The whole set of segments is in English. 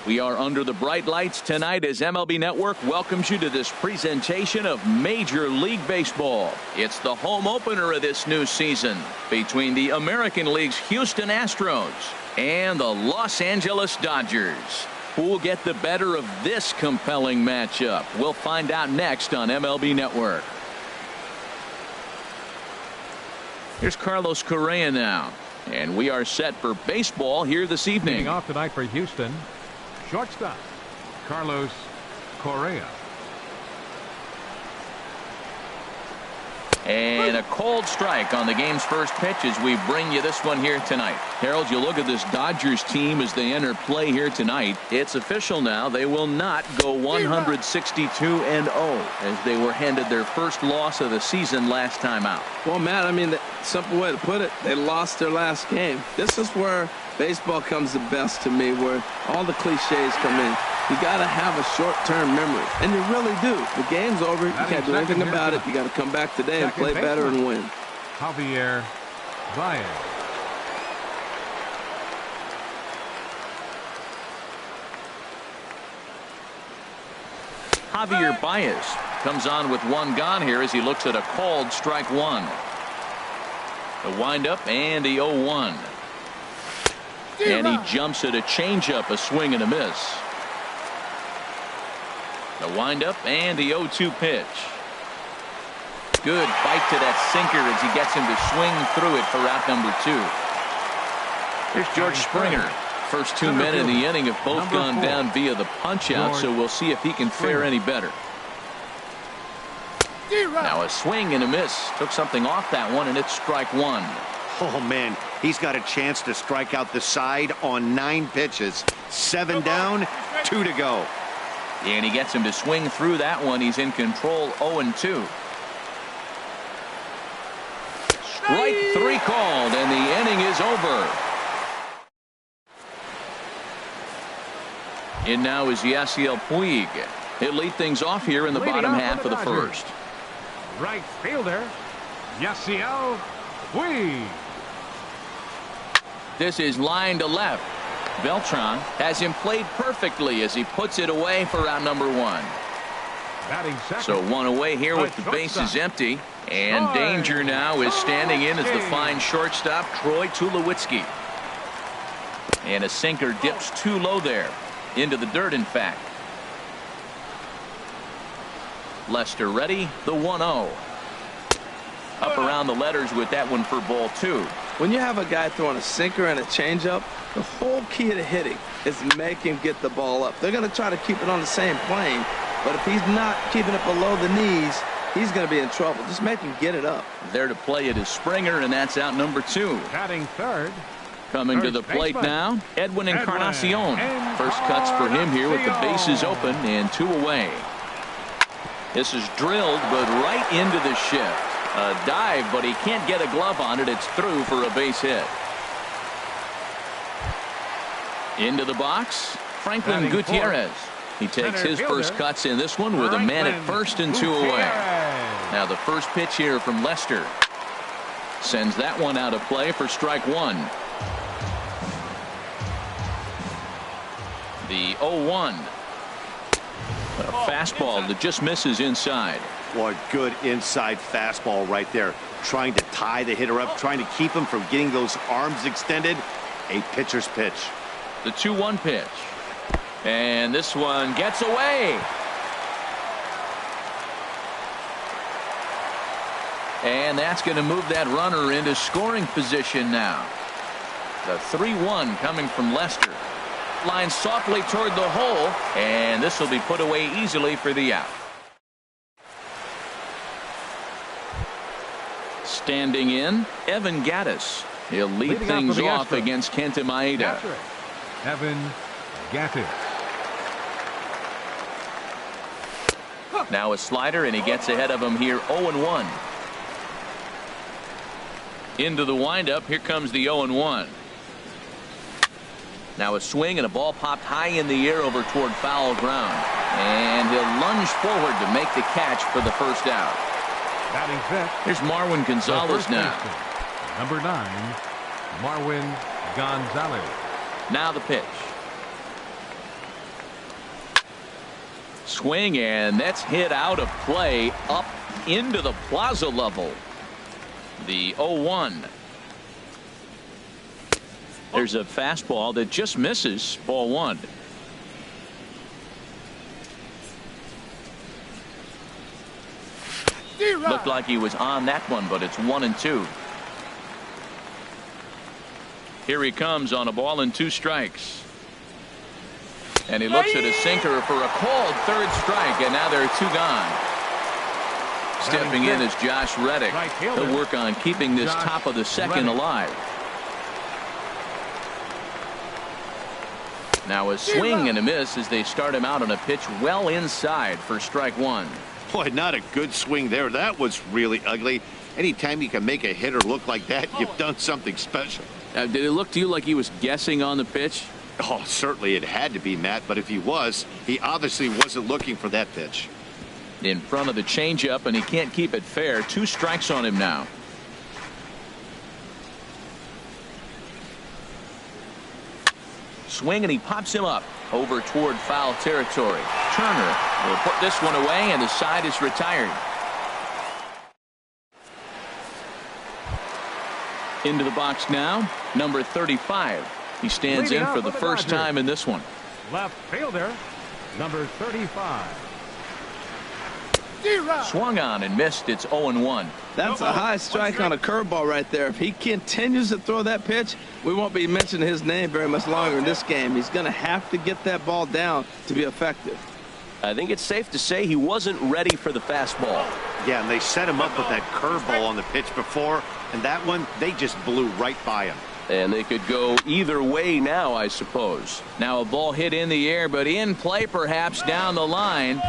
We are under the bright lights tonight as MLB Network welcomes you to this presentation of Major League Baseball. It's the home opener of this new season between the American League's Houston Astros and the Los Angeles Dodgers. Who will get the better of this compelling matchup? We'll find out next on MLB Network. Here's Carlos Correa now, and we are set for baseball here this evening. Leading off tonight for Houston, shortstop Carlos Correa. And a cold strike on the game's first pitch as we bring you this one here tonight. Harold, you look at this Dodgers team as they enter play here tonight. It's official now. They will not go 162-0 as they were handed their first loss of the season last time out. Well, Matt, I mean, the simple way to put it, they lost their last game. This is where baseball comes the best to me, where all the cliches come in. You got to have a short-term memory, and you really do. The game's over. You can't do anything about it. You got to come back today and play better and win. Javier Baez. Javier Baez comes on with one gone here as he looks at a called strike one. The windup and the 0-1. And he jumps at a changeup, a swing and a miss. The windup and the 0-2 pitch. Good bite to that sinker as he gets him to swing through it for out number 2. Here's George Springer. First 2 men in the inning have both gone down via the punch out, so we'll see if he can fare any better. Now a swing and a miss. Took something off that one, and it's strike one. Oh, man, he's got a chance to strike out the side on 9 pitches. 7 down, 2 to go. And he gets him to swing through that one. He's in control, 0-2. Strike 3 called, and the inning is over. In now is Yasiel Puig. He'll lead things off here in the bottom half of the first. Right fielder, Yasiel Puig. This is line to left. Beltran has him played perfectly as he puts it away for out number 1. So 1 away here with the bases empty. And danger now is standing in as the fine shortstop, Troy Tulowitzki. And a sinker dips too low there. Into the dirt, in fact. Lester ready, the 1-0. Up around the letters with that one for ball 2. When you have a guy throwing a sinker and a changeup, the whole key to hitting is make him get the ball up. They're going to try to keep it on the same plane, but if he's not keeping it below the knees, he's going to be in trouble. Just make him get it up. There to play it is Springer, and that's out number 2. Batting third. Coming to the plate now, Edwin Encarnacion. First cuts for him here with the bases open and 2 away. This is drilled, but right into the shift. A dive, but he can't get a glove on it. It's through for a base hit. Into the box, Franklin Gutierrez. He takes his first cuts in this one with a man at first and 2 away. Now the first pitch here from Lester. Sends that one out of play for strike 1. The 0-1. A fastball that just misses inside. What good inside fastball right there. Trying to tie the hitter up, trying to keep him from getting those arms extended. A pitcher's pitch. The 2-1 pitch. And this one gets away. And that's going to move that runner into scoring position now. The 3-1 coming from Lester. Line softly toward the hole, and this will be put away easily for the out. Standing in, Evan Gattis. He'll lead things off against Kenta Maeda. Evan Gattis. Now a slider, and he gets ahead of him here, 0-1. Into the windup, here comes the 0-1. Now a swing and a ball popped high in the air over toward foul ground. And he'll lunge forward to make the catch for the first out. Batting fifth. Here's Marwin Gonzalez now. Number 9, Marwin Gonzalez. Now the pitch. Swing, and that's hit out of play up into the plaza level. The 0-1. There's a fastball that just misses. Ball one. Looked like he was on that one, but it's 1-2. Here he comes on a ball and 2 strikes. And he looks at his sinker for a called 3rd strike, and now there are 2 gone. Stepping in is Josh Reddick. He'll work on keeping this top of the 2nd alive. Now a swing and a miss as they start him out on a pitch well inside for strike 1. Boy, not a good swing there. That was really ugly. Anytime you can make a hitter look like that, you've done something special. Did it look to you like he was guessing on the pitch? Oh, certainly it had to be, Matt, but if he was, he obviously wasn't looking for that pitch. In front of the changeup, and he can't keep it fair. 2 strikes on him now. Swing, and he pops him up over toward foul territory. Turner will put this one away, and the side is retired. Into the box now, number 35. He stands in for the first time in this one. Left fielder, number 35. Swung on and missed. It's 0-1. That's a high strike on a curveball right there. If he continues to throw that pitch, we won't be mentioning his name very much longer in this game. He's going to have to get that ball down to be effective. I think it's safe to say he wasn't ready for the fastball. Yeah, and they set him up with that curveball on the pitch before, and that one, they just blew right by him. And they could go either way now, I suppose. Now a ball hit in the air, but in play perhaps down the line.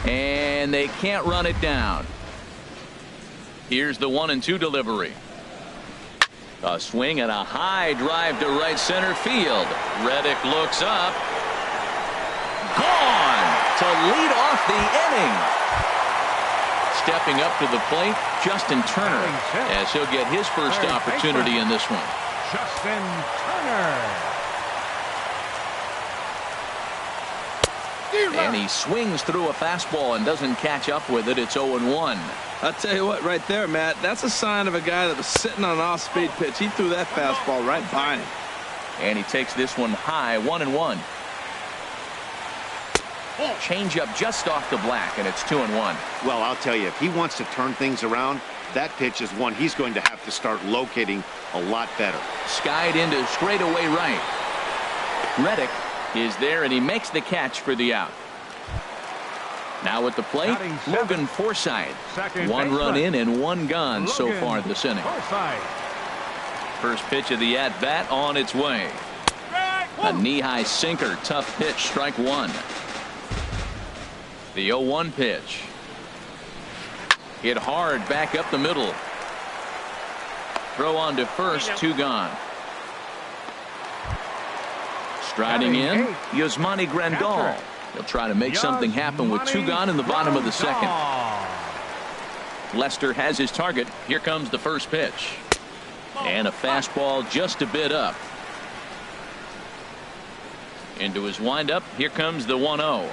And they can't run it down. Here's the 1-2 delivery. A swing and a high drive to right center field. Reddick looks up. Gone to lead off the inning. Stepping up to the plate, Justin Turner, as he'll get his first opportunity in this one. Justin Turner. And he swings through a fastball and doesn't catch up with it. It's 0-1. I'll tell you what, right there, Matt, that's a sign of a guy that was sitting on an off-speed pitch. He threw that fastball right by him. And he takes this one high, 1-1. Change up just off the black, and it's 2-1. Well, I'll tell you, if he wants to turn things around, that pitch is one he's going to have to start locating a lot better. Skied into straightaway right. Reddick is there, and he makes the catch for the out. Now at the plate, Logan Forsythe. 1 run in and 1 gone so far this inning. First pitch of the at-bat on its way. A knee-high sinker, tough pitch, strike 1. The 0-1 pitch. Hit hard back up the middle. Throw on to first, 2 gone. Striding in, Yasmani Grandal. He'll try to make something happen with 2 gone in the bottom of the 2nd. Lester has his target. Here comes the first pitch. And a fastball just a bit up. Into his windup. Here comes the 1-0.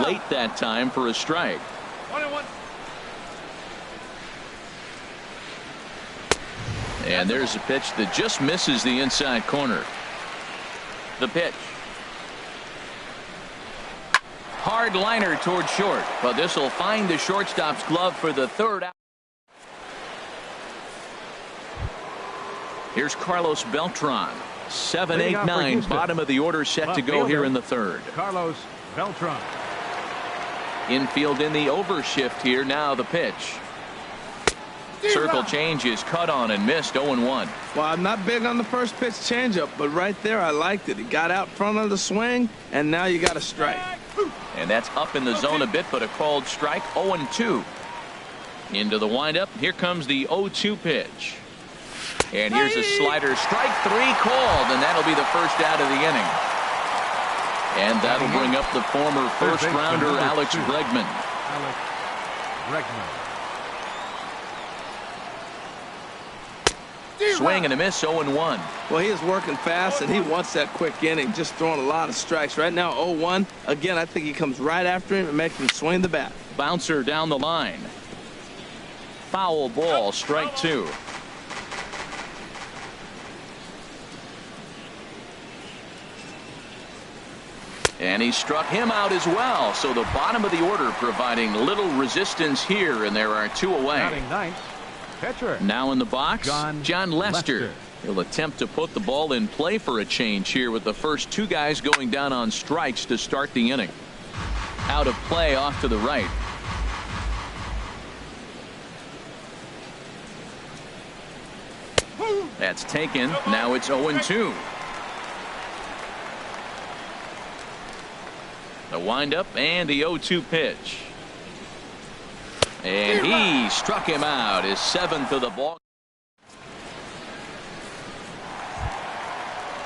Late that time for a strike. 1-1. And there's a pitch that just misses the inside corner. The pitch. Hard liner toward short, but this will find the shortstop's glove for the 3rd out. Here's Carlos Beltran. 7, 8, 9, bottom of the order set to go here in the 3rd. Carlos Beltran. Infield in the overshift here. Now the pitch. Circle change is cut on and missed. 0-1. Well, I'm not big on the first pitch changeup, but right there I liked it. He got out front of the swing, and now you got a strike. And that's up in the zone a bit, but a called strike. 0-2. Into the windup. Here comes the 0-2 pitch. And here's a slider. Strike 3 called, and that'll be the first out of the inning. And that'll bring up the former first-rounder Alex Bregman. Alex Bregman. Swing and a miss, 0-1. Well, he is working fast, and he wants that quick inning, just throwing a lot of strikes. Right now, 0-1. Again, I think he comes right after him and makes him swing the bat. Bouncer down the line. Foul ball, strike 2. And he struck him out as well. So the bottom of the order providing little resistance here, and there are 2 away. Batting ninth, pitcher. Now in the box, John Lester. Lester. He'll attempt to put the ball in play for a change here with the first 2 guys going down on strikes to start the inning. Out of play off to the right. That's taken. Now it's 0-2. The windup and the 0-2 pitch. And he struck him out. His 7th of the ball.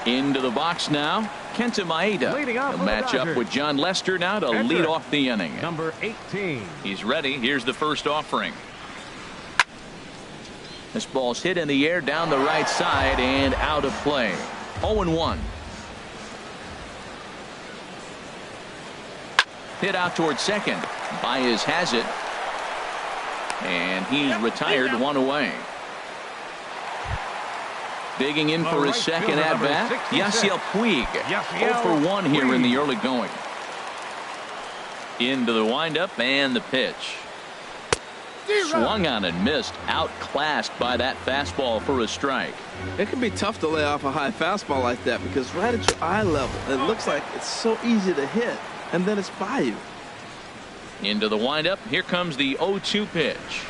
Into the box now, Kenta Maeda. He'll match up with John Lester now to lead off the inning. Number 18. He's ready. Here's the first offering. This ball's hit in the air down the right side and out of play. 0-1. Hit out towards second. Baez has it. And he's retired, 1 away. Digging in for his second at-bat, Yasiel Puig. 0-for-1 here in the early going. Into the windup and the pitch. Swung on and missed. Outclassed by that fastball for a strike. It can be tough to lay off a high fastball like that because right at your eye level, it looks like it's so easy to hit, and then it's by you. Into the windup. Here comes the 0-2 pitch.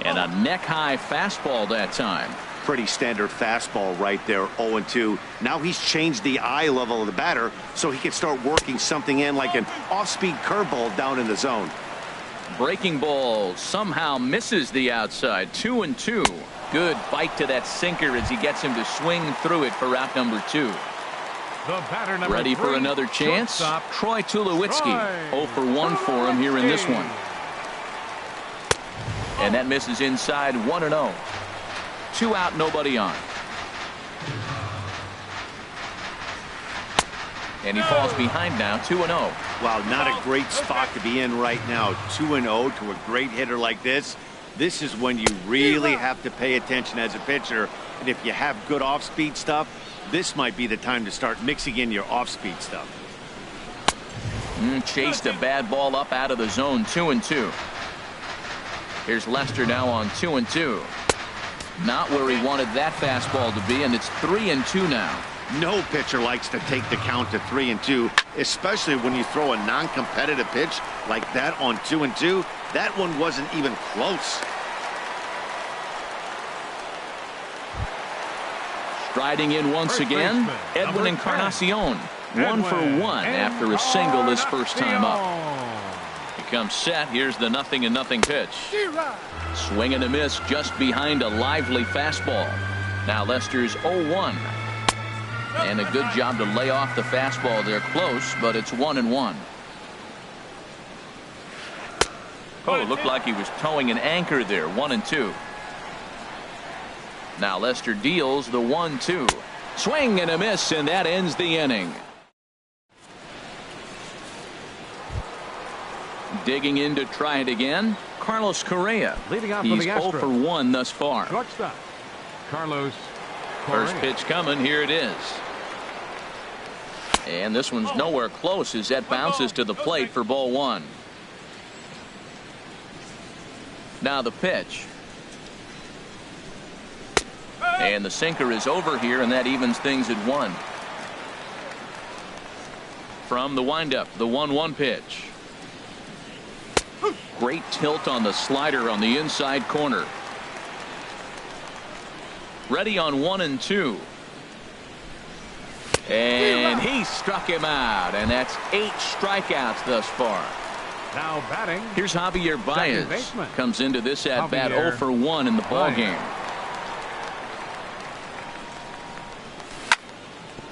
And a neck-high fastball that time. Pretty standard fastball right there, 0-2. Now he's changed the eye level of the batter so he can start working something in like an off-speed curveball down in the zone. Breaking ball somehow misses the outside. 2-2. Good bite to that sinker as he gets him to swing through it for out number 2. The batter number Ready 3, for another chance? shortstop, Troy Tulowitzki. 0-for-1 for him here in this one. And that misses inside, 1-0. 2 out, nobody on. And he falls behind now, 2-0. Wow, not a great spot to be in right now. 2-0 to a great hitter like this. This is when you really have to pay attention as a pitcher. And if you have good off-speed stuff, this might be the time to start mixing in your off-speed stuff. Chased a bad ball up out of the zone, 2-2. Here's Lester now on 2-2. Not where he wanted that fastball to be, and it's 3-2 now. No pitcher likes to take the count to 3-2, especially when you throw a non-competitive pitch like that on 2-2. That one wasn't even close. Striding in once again, Edwin Encarnacion. 1-for-1 after a single this first time up. He comes set. Here's the 0-0 pitch. Swing and a miss just behind a lively fastball. Now Lester's 0-1. And a good job to lay off the fastball. They're close, but it's 1-1. Oh, it looked like he was towing an anchor there. 1-2. Now Lester deals the 1-2. Swing and a miss, and that ends the inning. Digging in to try it again, Carlos Correa. Leading off for He's the Astros. 0-for-1 thus far. Shortstop, Carlos Correa. First pitch coming. Here it is. And this one's nowhere close as that bounces to the plate for ball 1. Now the pitch. And the sinker is over here, and that evens things at 1. From the windup, the 1-1 pitch. Great tilt on the slider on the inside corner. Ready on 1-2. And he struck him out, and that's 8 strikeouts thus far. Now batting. Here's Javier Baez. baseman. Comes into this at bat Javier 0-for-1 in the ball Baez. game.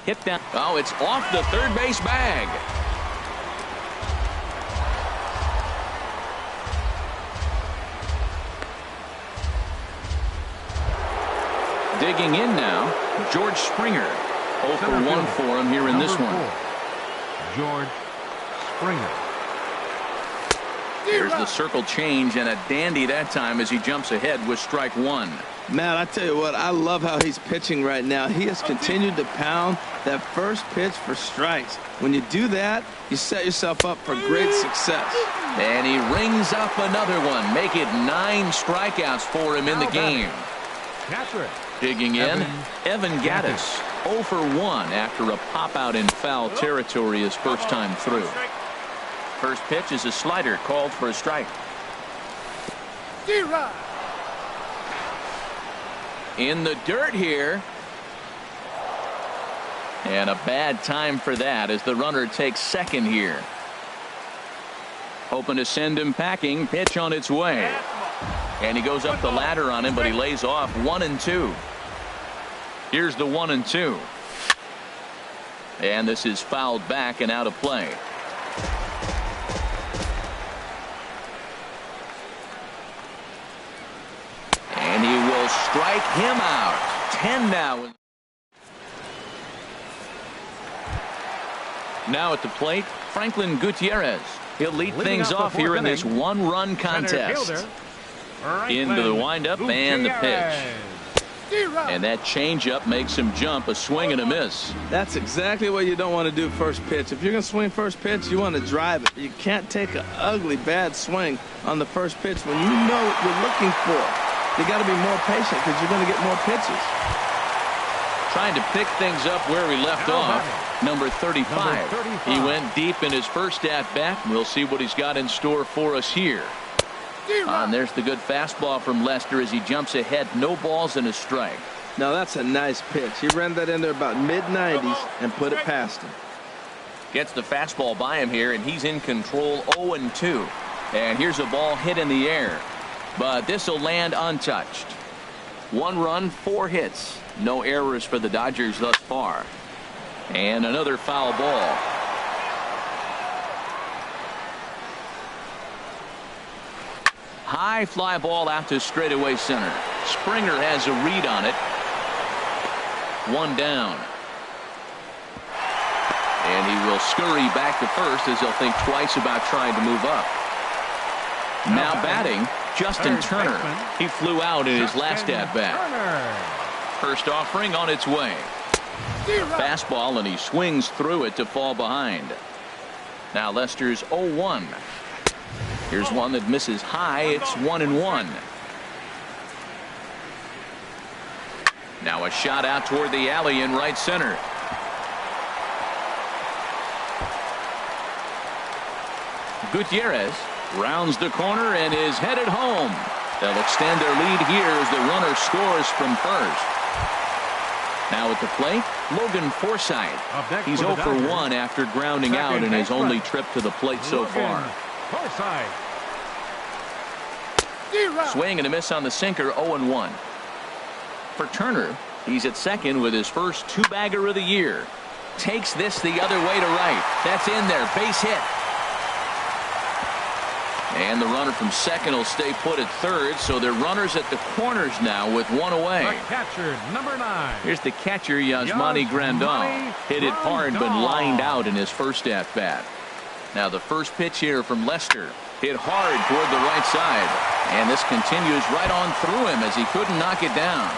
Hit down. Oh, it's off the third base bag. Digging in now, George Springer. 0 for 1 for him here in this one. George Springer. Here's the circle change, and a dandy that time as he jumps ahead with strike one. Matt, I tell you what, I love how he's pitching right now. He has continued to pound that first pitch for strikes. When you do that, you set yourself up for great success. And he rings up another one. Make it 9 strikeouts for him in the game. Catcher. Digging in, Evan Gattis. 0 for 1 after a pop out in foul territory his first time through. First pitch is a slider called for a strike. In the dirt here. And a bad time for that as the runner takes second here. Hoping to send him packing. Pitch on its way. And he goes up the ladder on him, but he lays off 1-2. Here's the 1-2. And this is fouled back and out of play. And he will strike him out. 10 now. Now at the plate, Franklin Gutierrez. He'll lead things off here in this one-run contest. Into the windup and the pitch. And that changeup makes him jump, a swing and a miss. That's exactly what you don't want to do first pitch. If you're going to swing first pitch, you want to drive it. You can't take an ugly, bad swing on the first pitch when you know what you're looking for. You got to be more patient because you're going to get more pitches. Trying to pick things up where we left off. Number 35. He went deep in his first at-bat. We'll see what he's got in store for us here. And there's the good fastball from Lester as he jumps ahead. No balls and a strike. Now that's a nice pitch. He ran that in there about mid-90s and put it past him. Gets the fastball by him here, and he's in control. 0-2. And here's a ball hit in the air. But this will land untouched. 1 run, 4 hits. No errors for the Dodgers thus far. And another foul ball. High fly ball out to straightaway center. Springer has a read on it. 1 down. And he will scurry back to first as he'll think twice about trying to move up. Now batting, Justin Turner. He flew out in his last at-bat. First offering on its way. Fastball, and he swings through it to fall behind. Now Lester's 0-1. Here's one that misses high. It's 1-1. Now a shot out toward the alley in right center. Gutierrez rounds the corner and is headed home. They'll extend their lead here as the runner scores from first. Now at the plate, Logan Forsythe. He's 0 for 1 after grounding out in his only trip to the plate so far. Swing and a miss on the sinker. 0-1. For Turner, he's at second with his first 2-bagger of the year. Takes this the other way to right. That's in there. Base hit. And the runner from second will stay put at third, so they're runners at the corners now with 1 away. The catcher, number 9. Here's the catcher, Yasmani Grandal. Hit it hard, but lined out in his first at-bat. Now the first pitch here from Lester. Hit hard toward the right side. And this continues right on through him as he couldn't knock it down.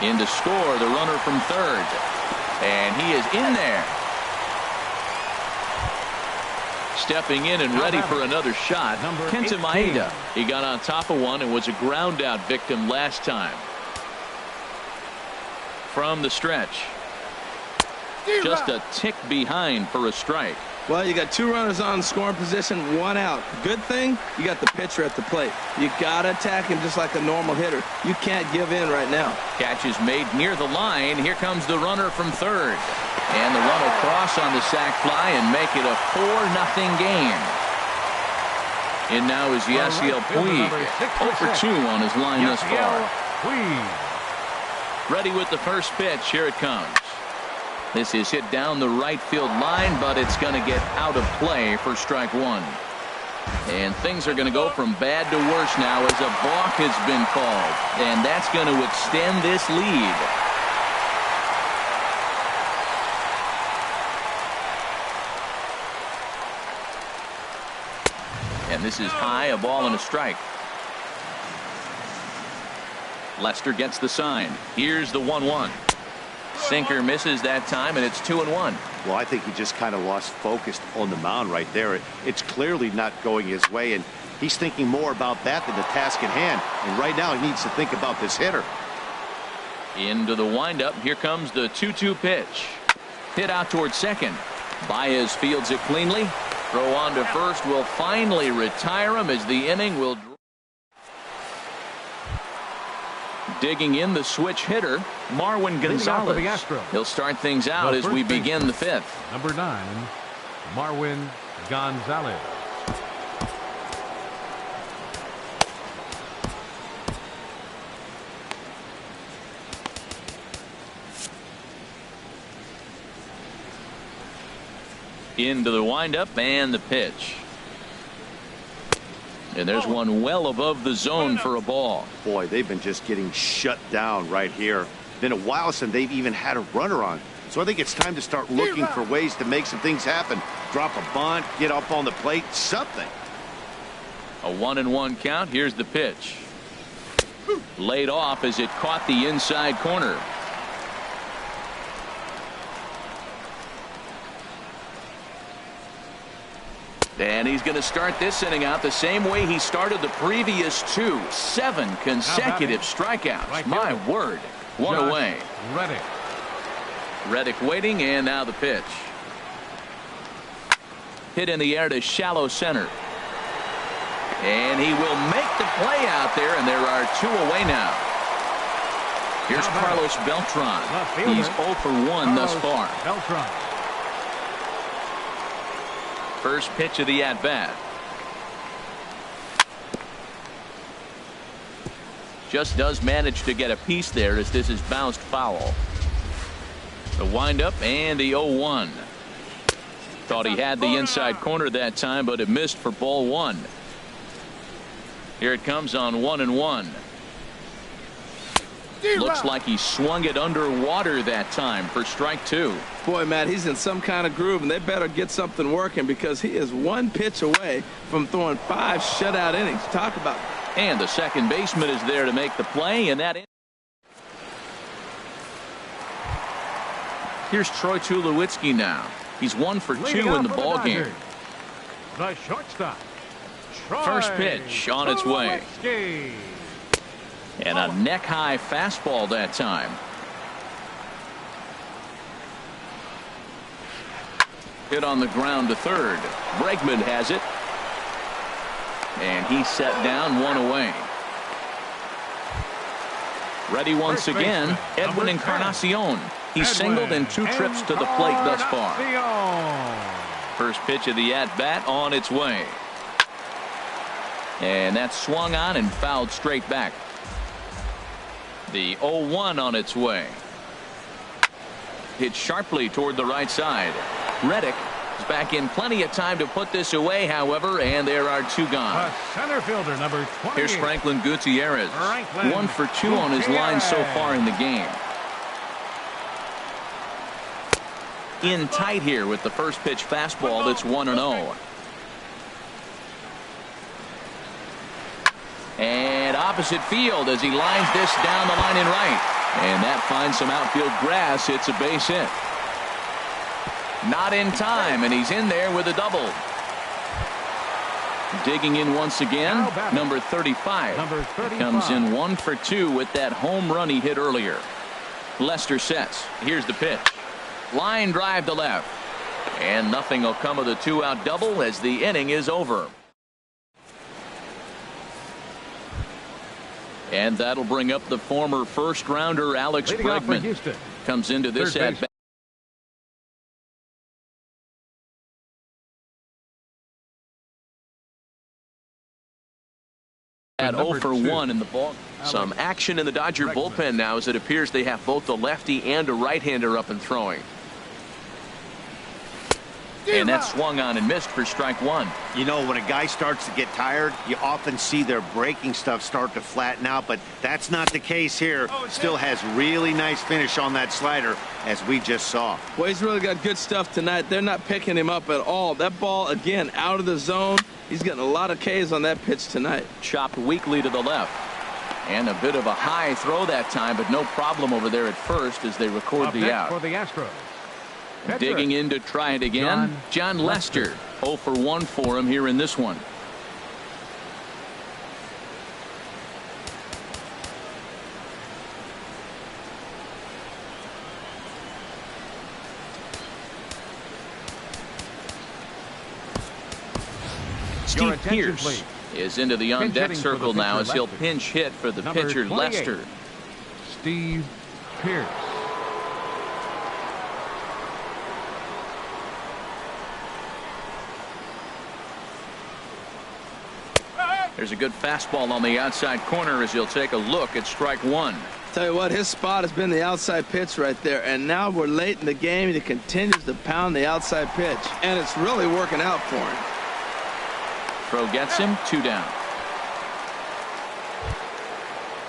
In to score, the runner from third. And he is in there. Stepping in and ready for another shot, Kenta Maeda. He got on top of one and was a ground out victim last time. From the stretch. Just a tick behind for a strike. Well, you got 2 runners on scoring position, 1 out. Good thing, you got the pitcher at the plate. You got to attack him just like a normal hitter. You can't give in right now. Catch is made near the line. Here comes the runner from third. And the run will cross on the sac fly and make it a 4-0 game. And now is Yasiel Puig. 0 for 2 on his line thus far. Ready with the first pitch. Here it comes. This is hit down the right field line, but it's going to get out of play for strike 1. And things are going to go from bad to worse now as a balk has been called. And that's going to extend this lead. And this is high, a ball and a strike. Lester gets the sign. Here's the 1-1. Sinker misses that time, and it's 2-1. Well, I think he just kind of lost focus on the mound right there. It's clearly not going his way, and he's thinking more about that than the task at hand. And right now, he needs to think about this hitter. Into the windup. Here comes the 2-2 pitch. Hit out towards second. Baez fields it cleanly. Throw on to first will finally retire him as the inning will. Digging in the switch hitter, Marwin Gonzalez. He'll start things out as we begin the fifth. Number 9, Marwin Gonzalez. Into the windup and the pitch. And there's one well above the zone for a ball. Boy, they've been just getting shut down right here. Been a while since they've even had a runner on. So I think it's time to start looking for ways to make some things happen. Drop a bunt, get up on the plate, something. A 1-1 count. Here's the pitch. Laid off as it caught the inside corner. And he's going to start this inning out the same way he started the previous two. 7 consecutive strikeouts. My word. One away. Reddick waiting, and now the pitch. Hit in the air to shallow center. And he will make the play out there, and there are 2 away now. Here's Carlos Beltran. He's 0 for 1 thus far. First pitch of the at-bat. Just does manage to get a piece there as this is bounced foul. The windup and the 0-1. Thought he had the inside corner that time, but it missed for ball 1. Here it comes on 1-1. Looks like he swung it underwater that time for strike 2. Boy, Matt, he's in some kind of groove, and they better get something working because he is 1 pitch away from throwing 5 shutout innings. Talk about it. And the second baseman is there to make the play, and that. Here's Troy Tulowitzki now. He's 1 for 2 in the ball game. The shortstop. First pitch on its way. And a neck-high fastball that time. Hit on the ground to third. Bregman has it. And he's set down 1 away. Ready once again, Edwin Encarnacion. He's singled in 2 trips to the plate thus far. First pitch of the at-bat on its way. And that's swung on and fouled straight back. The 0-1 on its way. Hit sharply toward the right side. Reddick is back in plenty of time to put this away, however, and there are 2 gone. Center fielder number 20. Here's Franklin Gutierrez. 1 for 2 on his line so far in the game. In tight here with the first pitch fastball that's 1-0. And opposite field as he lines this down the line in right. And that finds some outfield grass. It's a base hit. Not in time, and he's in there with a double. Digging in once again, number 35. Comes in 1 for 2 with that home run he hit earlier. Lester sets. Here's the pitch. Line drive to left. And nothing will come of the 2-out double as the inning is over. And that'll bring up the former first-rounder Alex Bregman. Comes into this at-bat. At 0 for 1 in the ball. Some action in the Dodger bullpen now as it appears they have both a lefty and a right-hander up and throwing. And that swung on and missed for strike one. You know, when a guy starts to get tired, you often see their breaking stuff start to flatten out, but that's not the case here. Still has really nice finish on that slider, as we just saw. Well, he's really got good stuff tonight. They're not picking him up at all. That ball, again, out of the zone. He's getting a lot of Ks on that pitch tonight. Chopped weakly to the left. And a bit of a high throw that time, but no problem over there at first as they record the out. For the Astros. Digging in to try it again, John Lester. 0 for 1 for him here in this one. Steve Pierce please. is into the on-deck circle now as he'll pinch hit for the pitcher, Lester. Steve Pierce. There's a good fastball on the outside corner as he'll take a look at strike one. Tell you what, his spot has been the outside pitch right there, and now we're late in the game and he continues to pound the outside pitch, and it's really working out for him. Throw gets him, 2 down.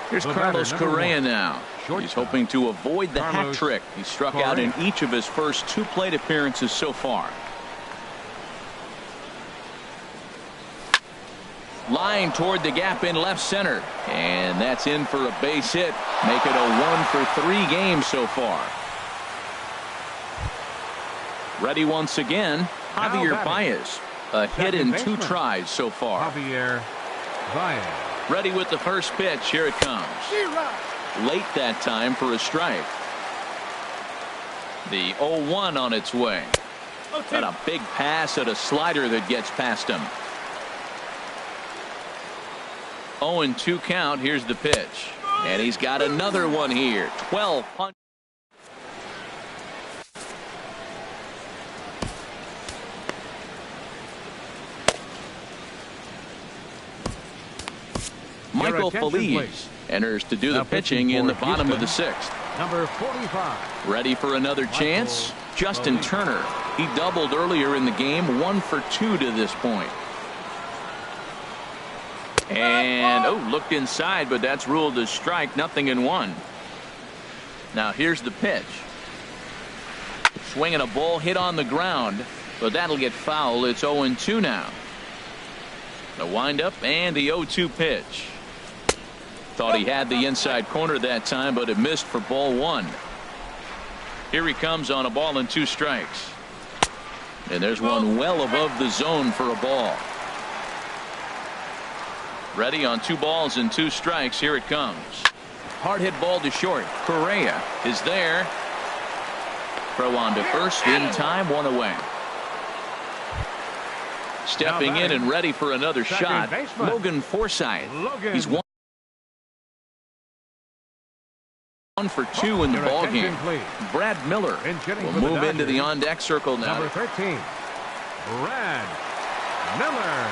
Here's Carlos Correa now. He's hoping to avoid the hat trick. He struck out in each of his first 2 plate appearances so far. Line toward the gap in left center, and that's in for a base hit. Make it a 1 for 3 games so far. Ready once again, Javier Baez. A hit in 2 tries so far. Javier Baez. Ready with the first pitch. Here it comes. Late that time for a strike. The 0-1 on its way. And a big pass at a slider that gets past him. 0-2 count. Here's the pitch. And he's got another one here. 12 punch. Michael Feliz enters to do the pitching in the bottom of the 6th. Number 45. Ready for another chance? Justin Turner. He doubled earlier in the game. 1 for 2 to this point. And looked inside, but that's ruled as strike. 0-1. Now here's the pitch. Swinging a ball hit on the ground, but that'll get foul. It's 0-2 now. The windup and the 0-2 pitch. Thought he had the inside corner that time, but it missed for ball 1. Here he comes on a ball and 2 strikes. And there's one well above the zone for a ball. Ready on 2 balls and 2 strikes. Here it comes. Hard hit ball to short. Correa is there. Throw on to first in time. 1 away. Stepping in and ready for another shot. Logan Forsythe. He's 1 for 2 in the ball game. Brad Miller will move into the on-deck circle now. Number 13, Brad Miller.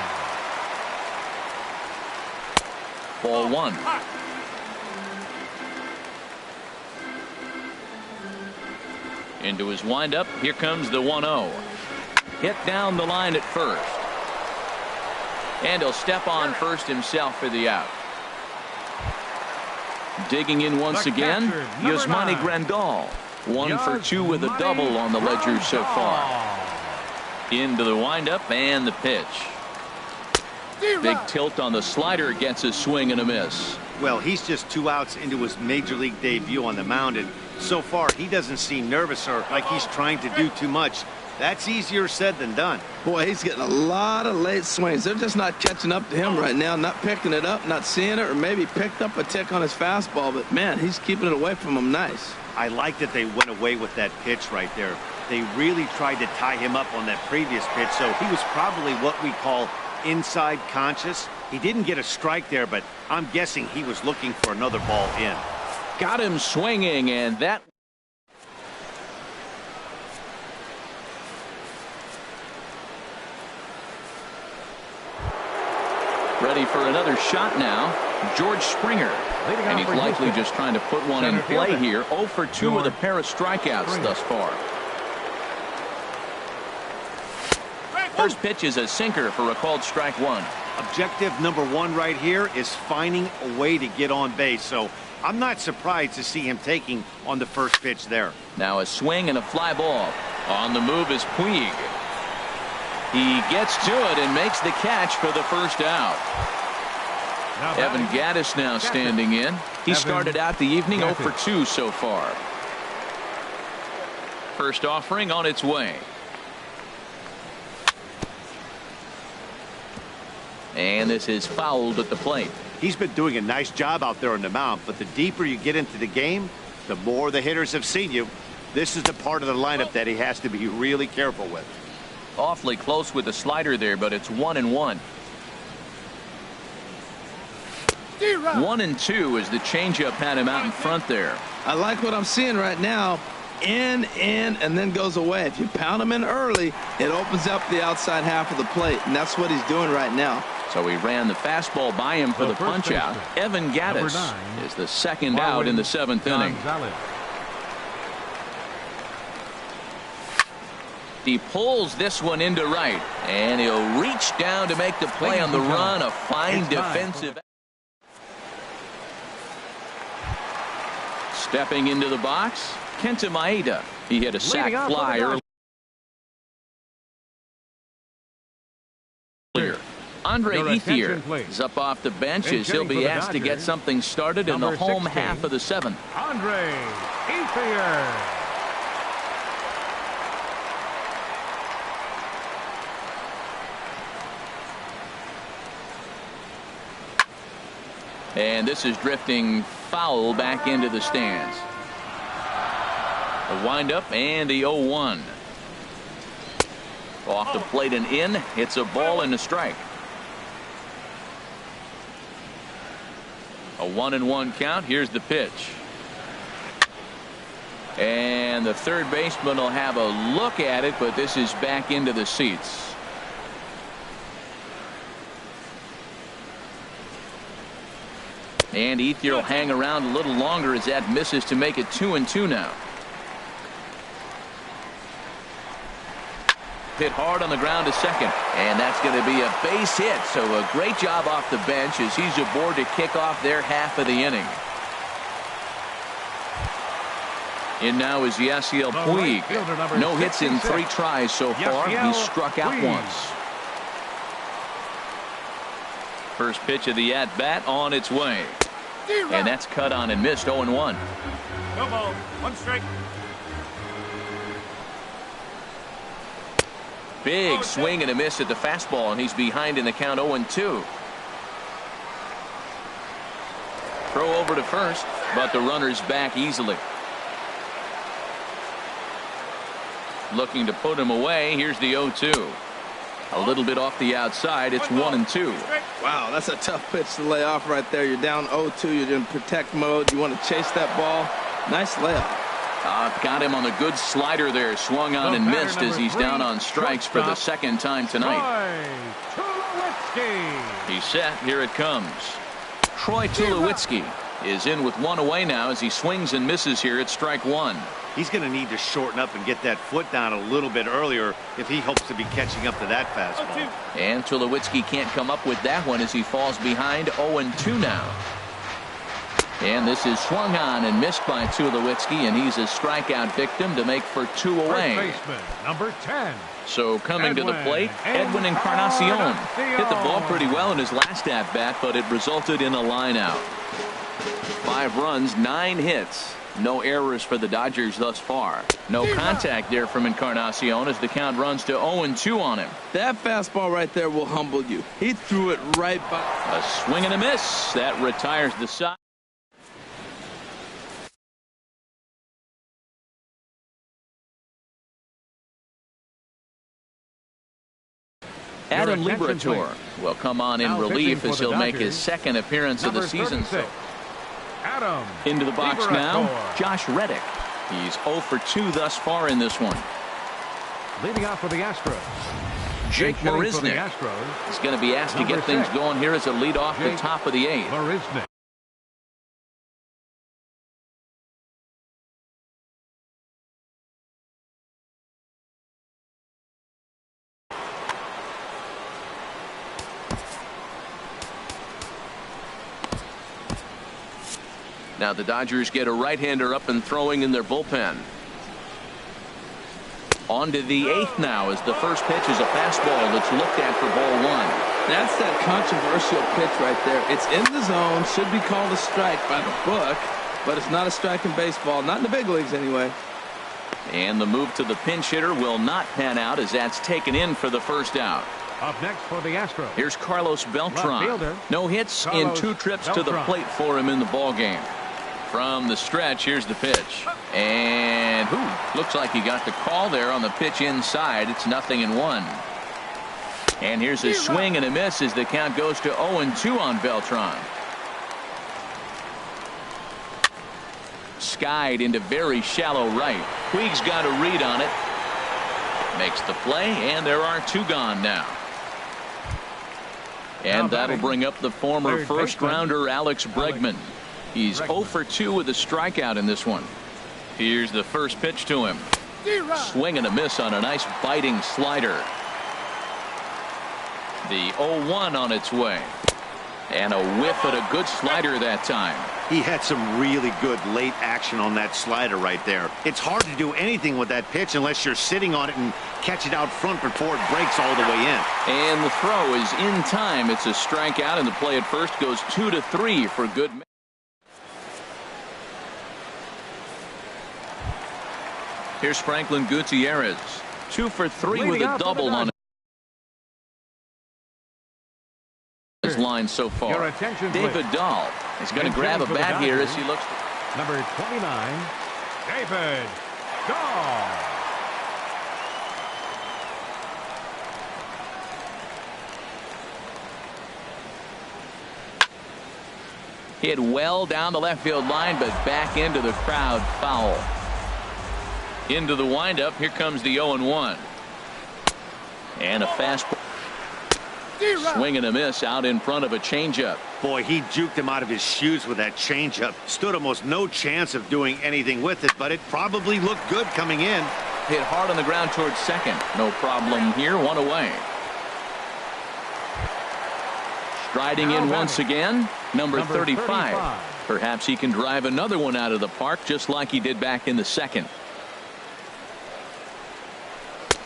Ball 1. Into his windup. Here comes the 1-0. Hit down the line at first. And he'll step on first himself for the out. Digging in once again, Yasmani Grandal. 1 for 2 with a double on the ledger so far. Into the windup and the pitch. Big tilt on the slider, gets a swing and a miss. Well, he's just 2 outs into his major league debut on the mound, and so far he doesn't seem nervous or like he's trying to do too much. That's easier said than done. Boy, he's getting a lot of late swings. They're just not catching up to him right now, not picking it up, not seeing it, or maybe picked up a tick on his fastball, but man, he's keeping it away from him nice. I like that they went away with that pitch right there. They really tried to tie him up on that previous pitch, so he was probably what we call inside conscious. He didn't get a strike there, but I'm guessing he was looking for another ball in. Got him swinging, and that ready for another shot now. George Springer. And he's likely just trying to put one in play here. 0 for 2 with a pair of strikeouts thus far. First pitch is a sinker for a called strike one. Objective number one right here is finding a way to get on base. So I'm not surprised to see him taking on the first pitch there. Now a swing and a fly ball. On the move is Puig. He gets to it and makes the catch for the first out. Evan Gattis now standing in. He started out the evening 0 for 2 so far. First offering on its way. And this is fouled at the plate. He's been doing a nice job out there on the mound, but the deeper you get into the game, the more the hitters have seen you. This is the part of the lineup that he has to be really careful with. Awfully close with the slider there, but it's 1-1. 1-2 as the changeup had him out in front there. I like what I'm seeing right now. In, and then goes away. If you pound him in early, it opens up the outside half of the plate, and that's what he's doing right now. So he ran the fastball by him for the punch out. Evan Gattis is the second out in the 7th inning. He pulls this one into right, and he'll reach down to make the play on the run. A fine defensive. Stepping into the box, Kenta Maeda. He hit a sac fly earlier. Andre Ethier is up off the bench as he'll be asked to get something started in the home half of the 7th. Andre Ethier. And this is drifting foul back into the stands. The windup and the 0-1. Off the plate and in. It's a ball and a strike. A 1-1 count. Here's the pitch. And the third baseman will have a look at it, but this is back into the seats. And Ethier will hang around a little longer as that misses to make it 2-2 now. Hit hard on the ground to second, and that's going to be a base hit. So a great job off the bench as he's aboard to kick off their half of the inning. In now is Yasiel Puig. No hits in 3 tries so far. He's struck out once. First pitch of the at-bat on its way. And that's cut on and missed. 0-1. No ball. 1 strike. Big swing and a miss at the fastball, and he's behind in the count 0-2. Throw over to first, but the runner's back easily. Looking to put him away. Here's the 0-2. A little bit off the outside. It's 1-2. Wow, that's a tough pitch to lay off right there. You're down 0-2. You're in protect mode. You want to chase that ball. Nice layup. Got him on a good slider there. Swung on and missed as he's down on strikes for the second time tonight. He's set. Here it comes. Troy Tulowitzki is in with 1 away now as he swings and misses here at strike 1. He's going to need to shorten up and get that foot down a little bit earlier if he hopes to be catching up to that fastball. And Tulowitzki can't come up with that one as he falls behind 0-2 now. And this is swung on and missed by Tulowitzki, and he's a strikeout victim to make for 2 away. First baseman, number 10. So coming to the plate, Edwin Encarnacion hit the ball pretty well in his last at-bat, but it resulted in a line-out. 5 runs, 9 hits. No errors for the Dodgers thus far. No contact there from Encarnacion as the count runs to 0-2 on him. That fastball right there will humble you. He threw it right by. A swing and a miss. That retires the side. Adam Liberatore will come on in relief as he'll make his second appearance of the season. Adam into the box now, Josh Reddick. He's 0 for 2 thus far in this one. Leading off for the Astros. Jake Marisnick is going to be asked to get things going here as a lead off the top of the 8th. Marisnick. Now the Dodgers get a right-hander up and throwing in their bullpen. On to the 8th now as the first pitch is a fastball that's looked at for ball 1. That's that controversial pitch right there. It's in the zone, should be called a strike by the book, but it's not a strike in baseball, not in the big leagues anyway. And the move to the pinch hitter will not pan out as that's taken in for the first out. Up next for the Astros. Here's Carlos Beltran. Left fielder, No hits Carlos in 2 trips to the Beltran. plate for him in the ballgame. From the stretch, here's the pitch. And looks like he got the call there on the pitch inside. It's 0-1. And here's a swing and a miss as the count goes to 0-2 on Beltran. Skied into very shallow right. Puig's got a read on it. Makes the play, and there are 2 gone now. And that'll bring up the former first-rounder Alex Bregman. He's 0 for 2 with a strikeout in this one. Here's the first pitch to him. Swing and a miss on a nice biting slider. The 0-1 on its way. And a whiff at a good slider that time. He had some really good late action on that slider right there. It's hard to do anything with that pitch unless you're sitting on it and catch it out front before it breaks all the way in. And the throw is in time. It's a strikeout, and the play at first goes 2-3 for good. Here's Franklin Gutierrez. 2 for 3 with a double on his line so far. Your attention, David please. Dahl is going to grab a bat here as he looks. Number 29, David Dahl. Hit well down the left field line, but back into the crowd, foul. Into the windup. Here comes the 0-1. And a fastball. Swing and a miss out in front of a changeup. Boy, he juked him out of his shoes with that changeup. Stood almost no chance of doing anything with it, but it probably looked good coming in. Hit hard on the ground towards second. No problem here. 1 away. Striding in once again, number 35. Perhaps he can drive another one out of the park just like he did back in the second.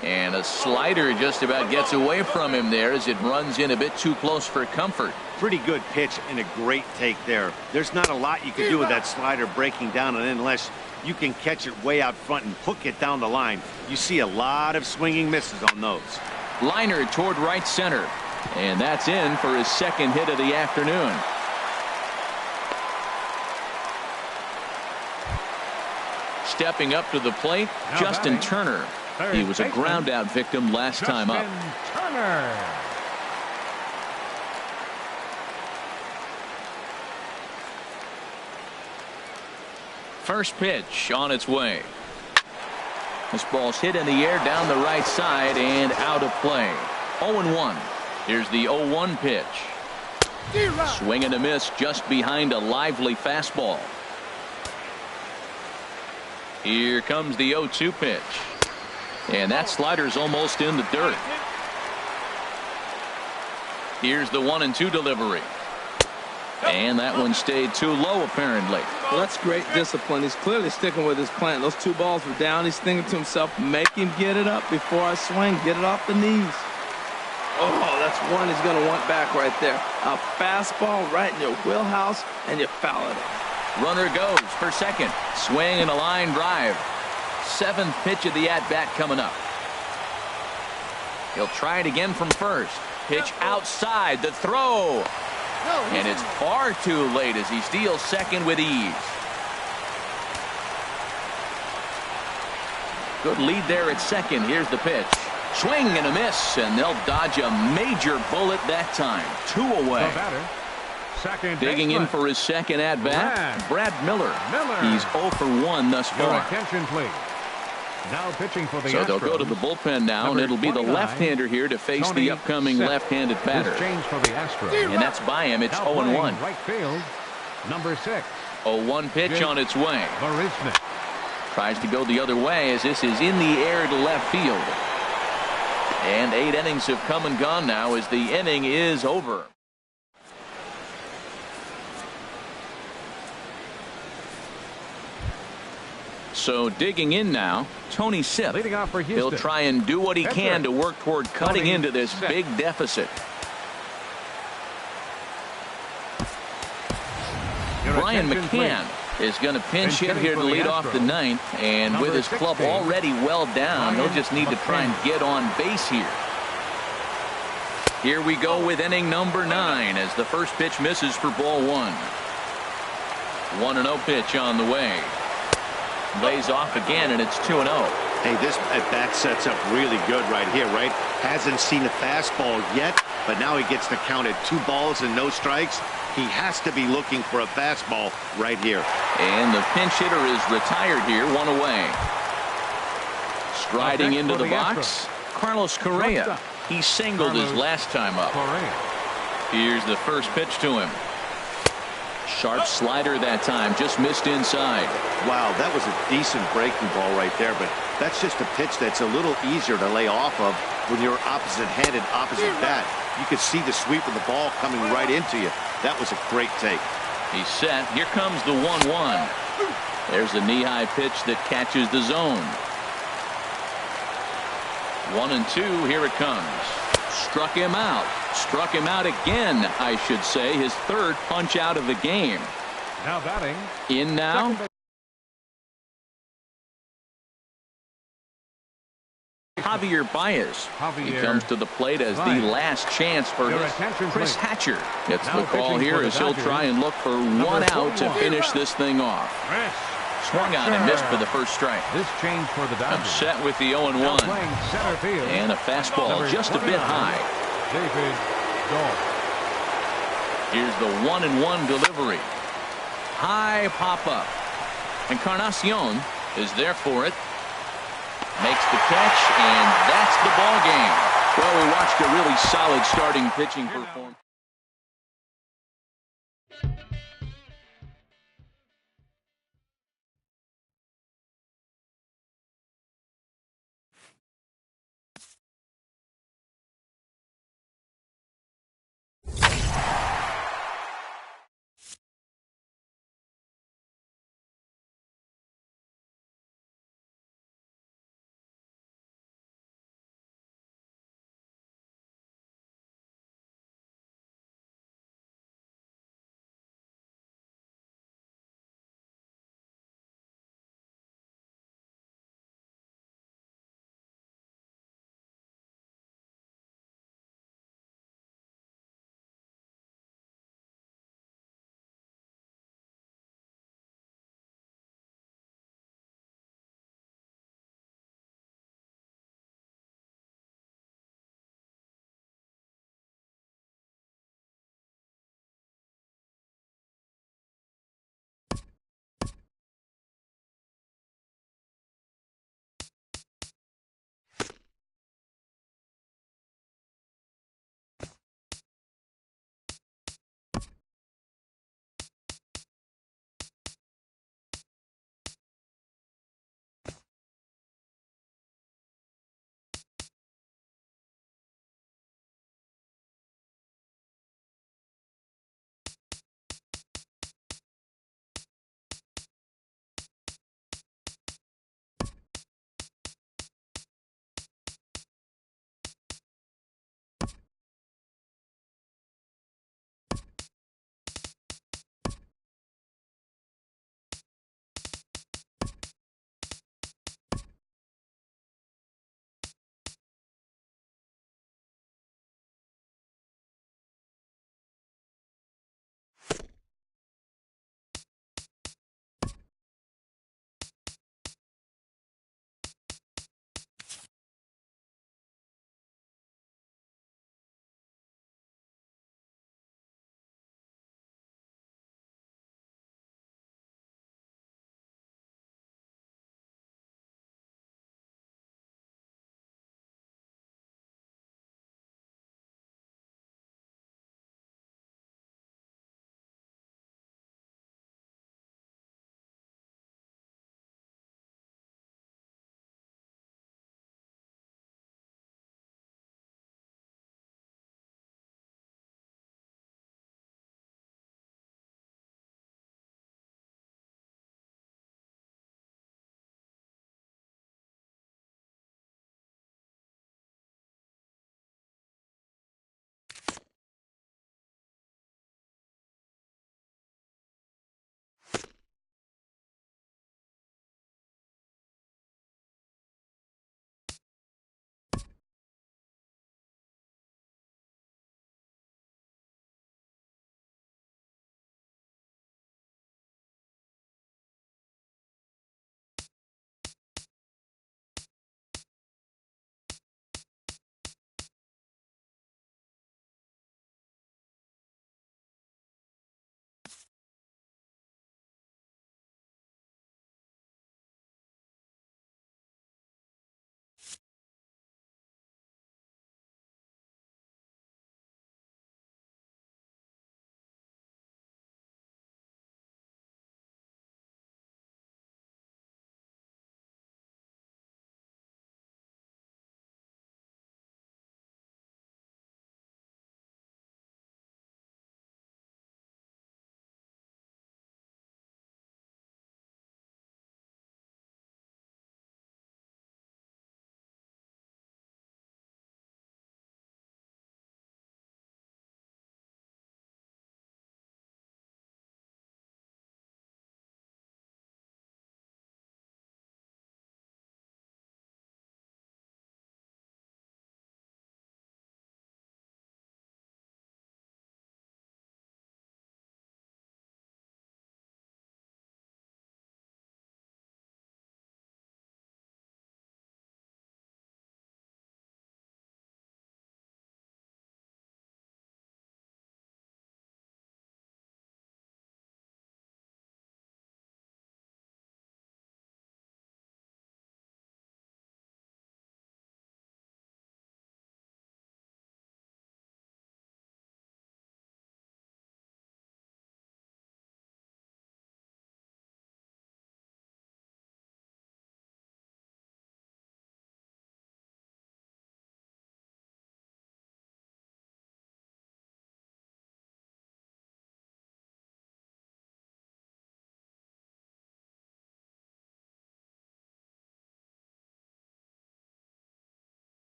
And a slider just about gets away from him there as it runs in a bit too close for comfort. Pretty good pitch and a great take there. There's not a lot you can do with that slider breaking down and in unless you can catch it way out front and hook it down the line. You see a lot of swinging misses on those. Liner toward right center. And that's in for his second hit of the afternoon. Stepping up to the plate, Justin Turner. He was a ground out victim last time up. Turner. First pitch on its way. This ball's hit in the air down the right side and out of play. 0-1. Here's the 0-1 pitch. Swing and a miss just behind a lively fastball. Here comes the 0-2 pitch. And that slider's almost in the dirt. Here's the 1-2 delivery. And that one stayed too low apparently. Well, that's great discipline. He's clearly sticking with his plan. Those 2 balls were down. He's thinking to himself, make him get it up before I swing. Get it off the knees. Oh, that's one he's going to want back right there. A fastball right in your wheelhouse, and you foul it. Runner goes for second. Swing and a line drive. 7th pitch of the at-bat coming up. He'll try it again from first. Pitch outside. The throw. And it's far too late as he steals second with ease. Good lead there at second. Here's the pitch. Swing and a miss, and they'll dodge a major bullet that time. 2 away. Digging in for his second at-bat, Brad Miller. He's 0 for 1 thus Your far. attention, please. Now pitching for the So they'll go to Astros, the bullpen now, and number it'll be the 29, left-hander here to face Tony the upcoming Sipp. left-handed batter. This change for the Astros. And that's by him. It's Now 0-1. playing right field, number 6. 0-1 pitch Jake on its way. Marisnick. Tries to go the other way as this is in the air to left field. And 8 innings have come and gone now as the inning is over. So digging in now, Tony Sipp. Leading off for He'll Houston. try and do what he can to work toward cutting Tony into this Sipp. big deficit. Your Brian attention, McCann is going to pinch hit here to lead off the ninth, and Number with his club 16, already well down, they'll Brian just need to try and get on base here. Here we go with inning number 9 as the first pitch misses for ball 1. 1-0 pitch on the way. Lays off again, and it's 2-0. Hey, this at-bat sets up really good right here, right? Hasn't seen a fastball yet, but now he gets the count at 2 balls and no strikes. He has to be looking for a fastball right here. And the pinch hitter is retired here, 1 away. Striding into the box, Carlos Correa. He singled his last time up. Here's the first pitch to him. Sharp slider that time, just missed inside. Wow, that was a decent breaking ball right there, but that's just a pitch that's a little easier to lay off of when you're opposite-handed, opposite bat. You could see the sweep of the ball coming right into you. That was a great take. He's set. Here comes the 1-1. There's a knee-high pitch that catches the zone. 1-2. Here it comes. Struck him out. Struck him out again, I should say. His third punch out of the game. Now batting. In now. Javier Baez. He comes to the plate as the last chance for Chris Hatcher. Gets the call here as he'll try and look for 1 out to finish this thing off. Swung on and missed for the first strike. This change for the Dodgers. Upset with the 0-1. Center field. And a fastball just a bit high. David Dahl. Here's the 1-1 delivery. High pop-up. Encarnacion is there for it. Makes the catch, and that's the ball game. Well, we watched a really solid starting pitching performance.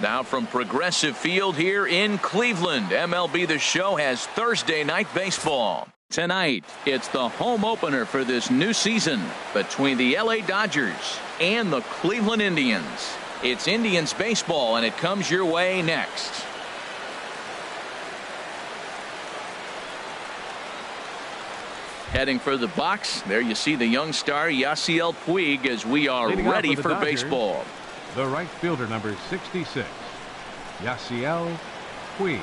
Now from Progressive Field here in Cleveland, MLB The Show has Thursday night baseball. Tonight, it's the home opener for this new season between the LA Dodgers and the Cleveland Indians. It's Indians baseball, and it comes your way next. Heading for the box, there you see the young star Yasiel Puig as we are ready for baseball. The right fielder, number 66, Yasiel Puig.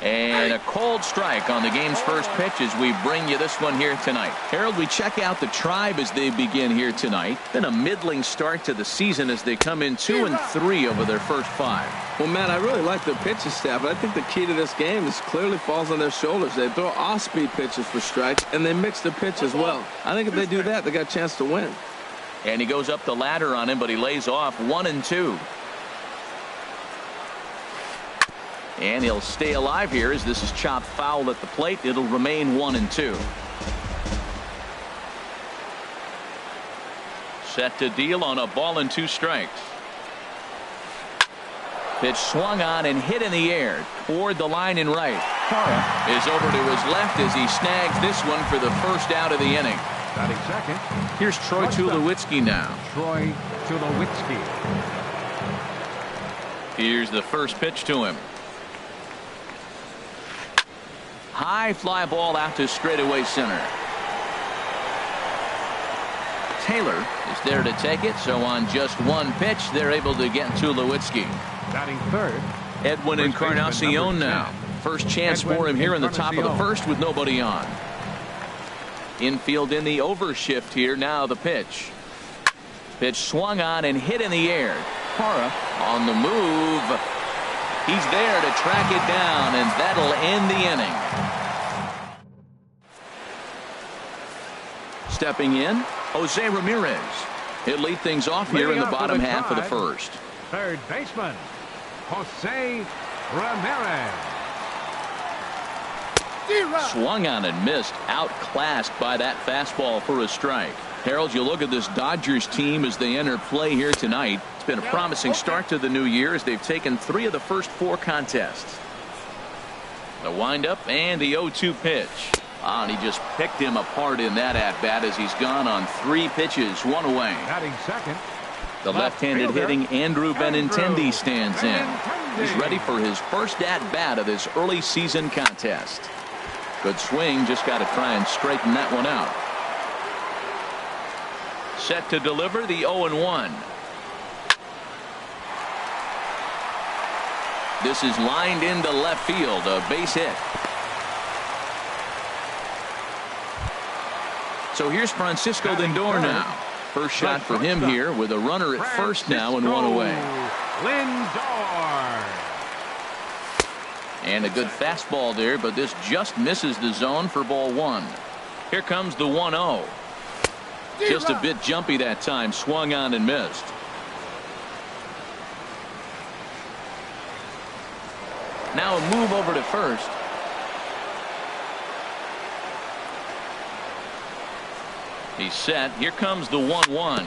And a cold strike on the game's first pitch as we bring you this one here tonight. Harold, we check out the Tribe as they begin here tonight. Then a middling start to the season as they come in 2-3 over their first 5. Well, Matt, I really like their pitching staff, but I think the key to this game is clearly falls on their shoulders. They throw off-speed pitches for strikes, and they mix their pitch as well. I think if they do that, they got a chance to win. And he goes up the ladder on him, but he lays off 1-2. And he'll stay alive here as this is chopped foul at the plate. It'll remain 1-2. Set to deal on a ball and 2 strikes. Pitch swung on and hit in the air toward the line in right. Hara is over to his left as he snags this one for the first out of the inning. Batting second. Here's Troy Tulowitzki now. Troy Tulowitzki. Here's the first pitch to him. High fly ball out to straightaway center. Taylor is there to take it, so on just one pitch they're able to get Tulowitzki. Batting third. Edwin Encarnacion now. First chance for him here in the top of the first with nobody on. Infield in the overshift here. Now the pitch. Pitch swung on and hit in the air. Hara on the move. He's there to track it down, and that'll end the inning. Stepping in, Jose Ramirez. He'll lead things off here in the bottom half of the first. Third baseman, Jose Ramirez. Swung on and missed, outclassed by that fastball for a strike. Harold, you look at this Dodgers team as they enter play here tonight. It's been a promising start to the new year as they've taken 3 of the first 4 contests. The windup and the 0-2 pitch. And he just picked him apart in that at-bat as he's gone on 3 pitches, 1 away. Batting second. The left-handed hitting Andrew Benintendi stands in. He's ready for his first at-bat of this early season contest. Good swing, just got to try and straighten that one out. Set to deliver the 0-1. This is lined into left field, a base hit. So here's Francisco Lindor now. First shot for him here with a runner at first now and 1 away. Lindor. And a good fastball there, but this just misses the zone for ball 1. Here comes the 1-0. Just a bit jumpy that time, swung on and missed. Now a move over to first. He's set. Here comes the 1-1.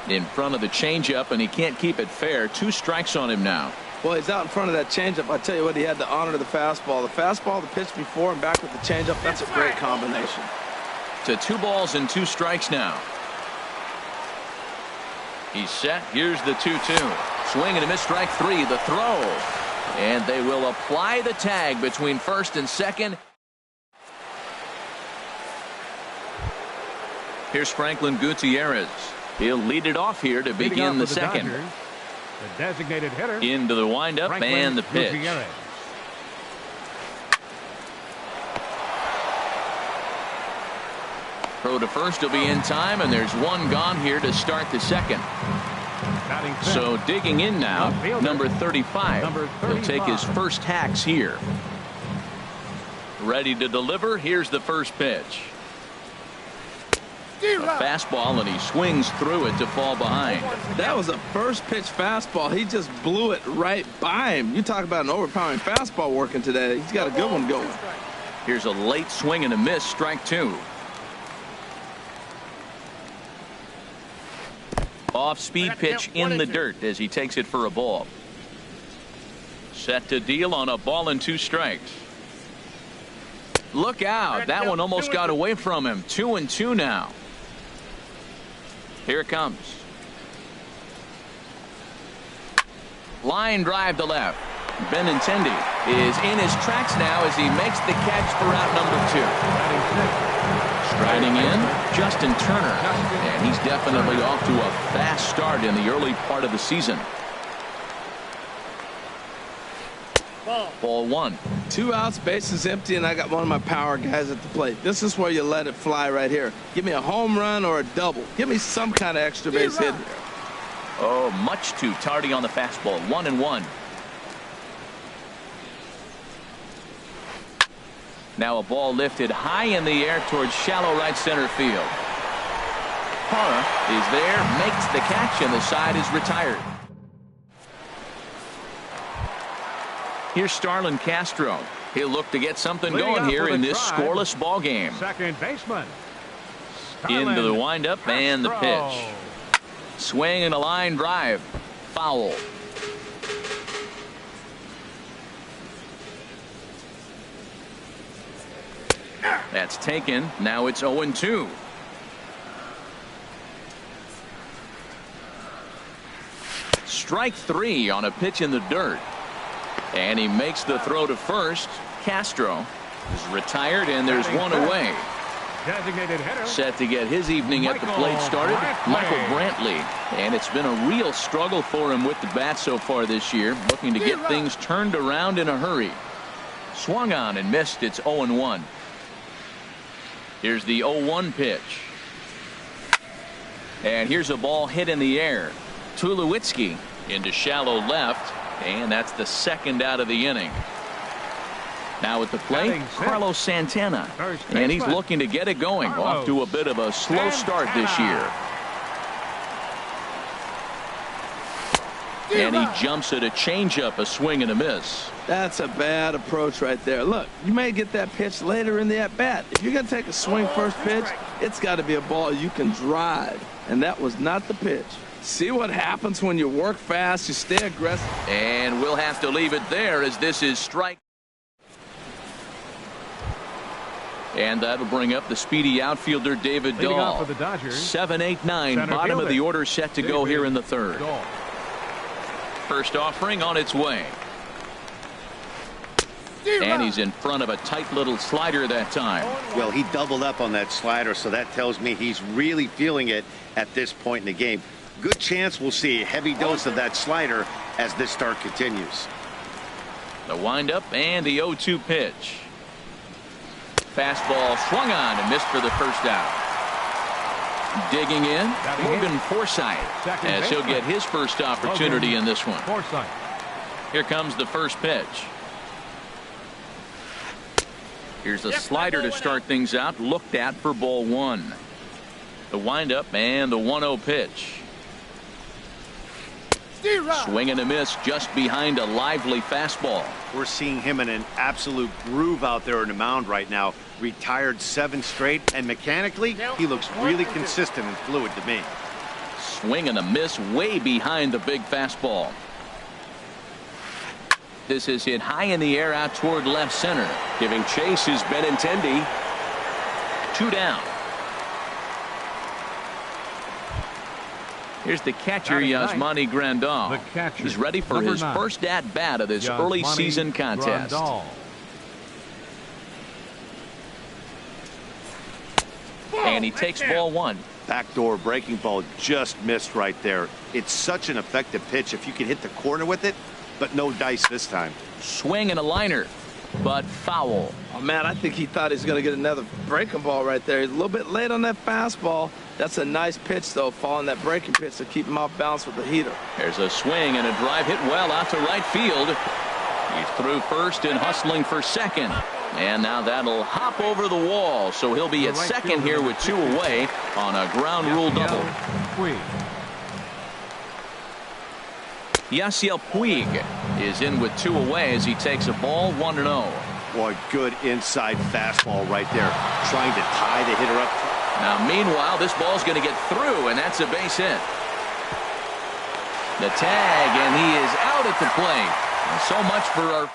In front of the changeup, and he can't keep it fair. 2 strikes on him now. Well, he's out in front of that changeup. I tell you what, he had to honor the fastball. The fastball, the pitch before, and back with the changeup. That's a great combination. To 2 balls and 2 strikes now. He's set. Here's the 2-2. Swing and a miss, strike 3. The throw. And they will apply the tag between first and second. Here's Franklin Gutierrez. He'll lead it off here to begin the second. Dodgers, the designated hitter. Into the windup and the pitch. Gutierrez. Throw to first will be in time, and there's 1 gone here to start the second. So digging in now, number 35. He'll take his first hacks here. Ready to deliver. Here's the first pitch. A fastball, and he swings through it to fall behind. That was a first pitch fastball. He just blew it right by him. You talk about an overpowering fastball working today. He's got a good one going. Here's a late swing and a miss, strike 2. Off-speed pitch in the dirt as he takes it for a ball. Set to deal on a ball and 2 strikes. Look out. That one almost got away from him. 2-2 now. Here it comes. Line drive to left. Benintendi is in his tracks now as he makes the catch for out number 2. Striding in, Justin Turner. And he's definitely off to a fast start in the early part of the season. Ball 1. 2 outs, base is empty, and I got one of my power guys at the plate. This is where you let it fly right here. Give me a home run or a double. Give me some kind of extra base hit here. Oh, much too tardy on the fastball. 1-1. Now a ball lifted high in the air towards shallow right center field. Parra is there, makes the catch, and the side is retired. Here's Starlin Castro. He'll look to get something going here in this scoreless ball game. Second baseman. Into the windup and the pitch. Swing and a line drive. Foul. That's taken. Now it's 0-2. Strike 3 on a pitch in the dirt. And he makes the throw to first. Castro is retired, and there's one away. Designated hitter. Set to get his evening at the plate started, Michael Brantley. And it's been a real struggle for him with the bat so far this year, looking to get things turned around in a hurry. Swung on and missed. It's 0-1. Here's the 0-1 pitch. And here's a ball hit in the air. Tulowitzki into shallow left, and that's the second out of the inning. Now at the plate, Carlos Santana, and he's looking to get it going. Off to a bit of a slow start this year. And he jumps at a changeup, a swing and a miss. That's a bad approach right there. Look, you may get that pitch later in the at-bat. If you're going to take a swing first pitch, it's got to be a ball you can drive. And that was not the pitch. See what happens when you work fast, you stay aggressive. And we'll have to leave it there as this is strike. And that'll bring up the speedy outfielder David Dahl. For the Dodgers, 7-8-9, bottom of the order set to go here in the third. First offering on its way. And he's in front of a tight little slider that time. Well, he doubled up on that slider, so that tells me he's really feeling it at this point in the game. Good chance we'll see a heavy dose of that slider as this start continues. The windup and the 0-2 pitch. Fastball swung on and missed for the first out. Digging in, Morgan Forsythe, as he'll get his first opportunity in this one. Here comes the first pitch. Here's a slider to start things out, looked at for ball 1. The windup and the 1-0 pitch. Swing and a miss just behind a lively fastball. We're seeing him in an absolute groove out there on the mound right now. Retired 7 straight, and mechanically, he looks really consistent and fluid to me. Swing and a miss way behind the big fastball. This is hit high in the air out toward left center. Giving chase is Benintendi. 2 down. Here's the catcher, Yasmani Grandal. He's ready for his first at-bat of this early season contest. And he takes ball 1. Backdoor breaking ball just missed right there. It's such an effective pitch if you can hit the corner with it, but no dice this time. Swing and a liner, but foul. Oh, man, I think he thought he was going to get another breaking ball right there. He's a little bit late on that fastball. That's a nice pitch, though, following that breaking pitch to keep him off balance with the heater. There's a swing and a drive hit well out to right field. He's through first and hustling for second. And now that'll hop over the wall, so he'll be at second here with 2 away on a ground rule double. Yasiel Puig is in with 2 away as he takes a ball 1-0. Boy, good inside fastball right there, trying to tie the hitter up. Now, meanwhile, this ball's going to get through, and that's a base hit. The tag, and he is out at the plate. And so much for our...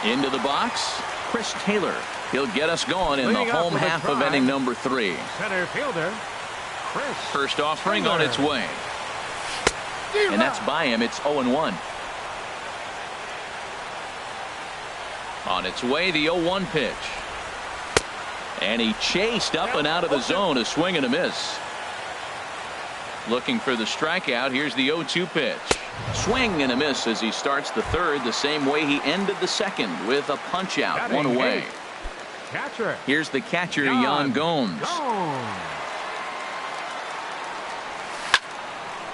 Into the box, Chris Taylor. He'll get us going in the home half of inning number 3. Center fielder, Chris. First offering on its way. And that's by him. It's 0-1. On its way, the 0-1 pitch. And he chased up and out of the zone, a swing and a miss. Looking for the strikeout. Here's the 0-2 pitch. Swing and a miss as he starts the third the same way he ended the second, with a punch out, one away. Catcher. Here's the catcher, Yan Gomes.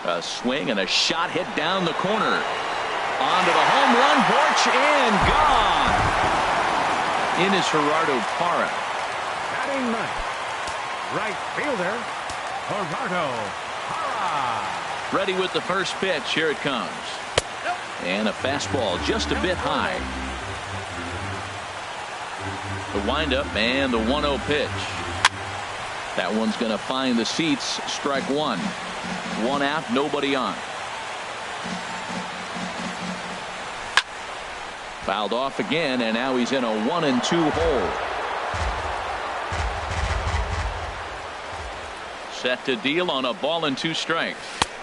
A swing and a shot hit down the corner. Onto the home run porch and gone. In is Gerardo Parra. Batting ninth, right fielder, Gerardo Parra. Ready with the first pitch. Here it comes. And a fastball just a bit high. The windup and the 1-0 pitch. That one's going to find the seats. Strike one. One out, nobody on. Fouled off again, and now he's in a 1-2 hole. Set to deal on a ball and 2 strikes.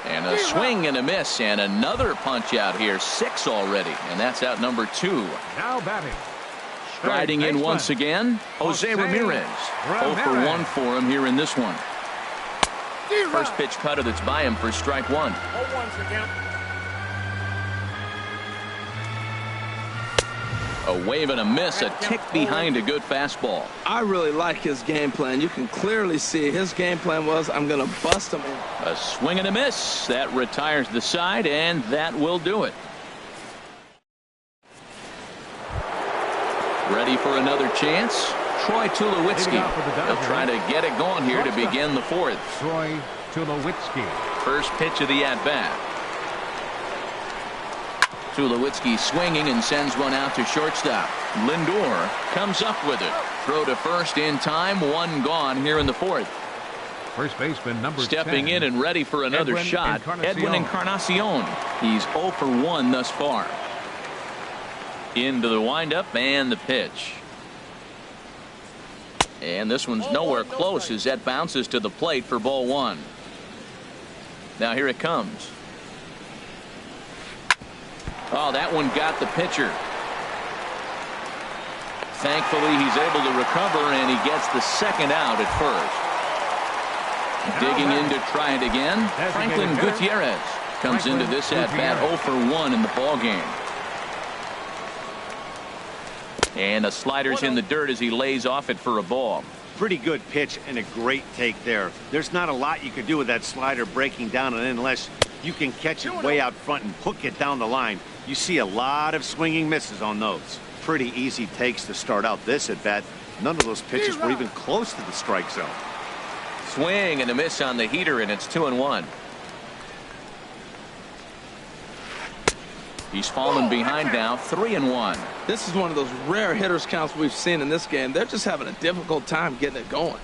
And a swing and a miss, and another punch out here. 6 already, and that's out number 2. Now batting. Riding in once again, Jose Ramirez. 0 for 1 for him here in this one. First pitch cutter that's by him for strike 1. A wave and a miss, a tick behind a good fastball. I really like his game plan. You can clearly see his game plan was, I'm going to bust him in. A swing and a miss. That retires the side, and that will do it. Ready for another chance? Troy Tulowitzki. He'll try to get it going here to begin the 4th. Troy Tulowitzki. First pitch of the at-bat. Tulowitzki swinging and sends one out to shortstop. Lindor comes up with it. Throw to first in time. 1 gone here in the 4th. First baseman number 10. Stepping in and ready for another shot. Edwin Encarnacion. He's 0 for 1 thus far. Into the windup and the pitch. And this one's nowhere close as that bounces to the plate for ball 1. Now here it comes. Oh, that one got the pitcher. Thankfully, he's able to recover, and he gets the second out at first. Digging in to try it again. Franklin Gutierrez comes into this at-bat 0 for 1 in the ballgame. And the slider's in the dirt as he lays off it for a ball. Pretty good pitch and a great take there. There's not a lot you could do with that slider breaking down, and unless you can catch it way out front and hook it down the line, you see a lot of swinging misses on those. Pretty easy takes to start out this at bat. None of those pitches were even close to the strike zone. Swing and a miss on the heater, and it's 2-1. He's fallen behind now, 3-1. This is one of those rare hitters counts we've seen in this game. They're just having a difficult time getting it going.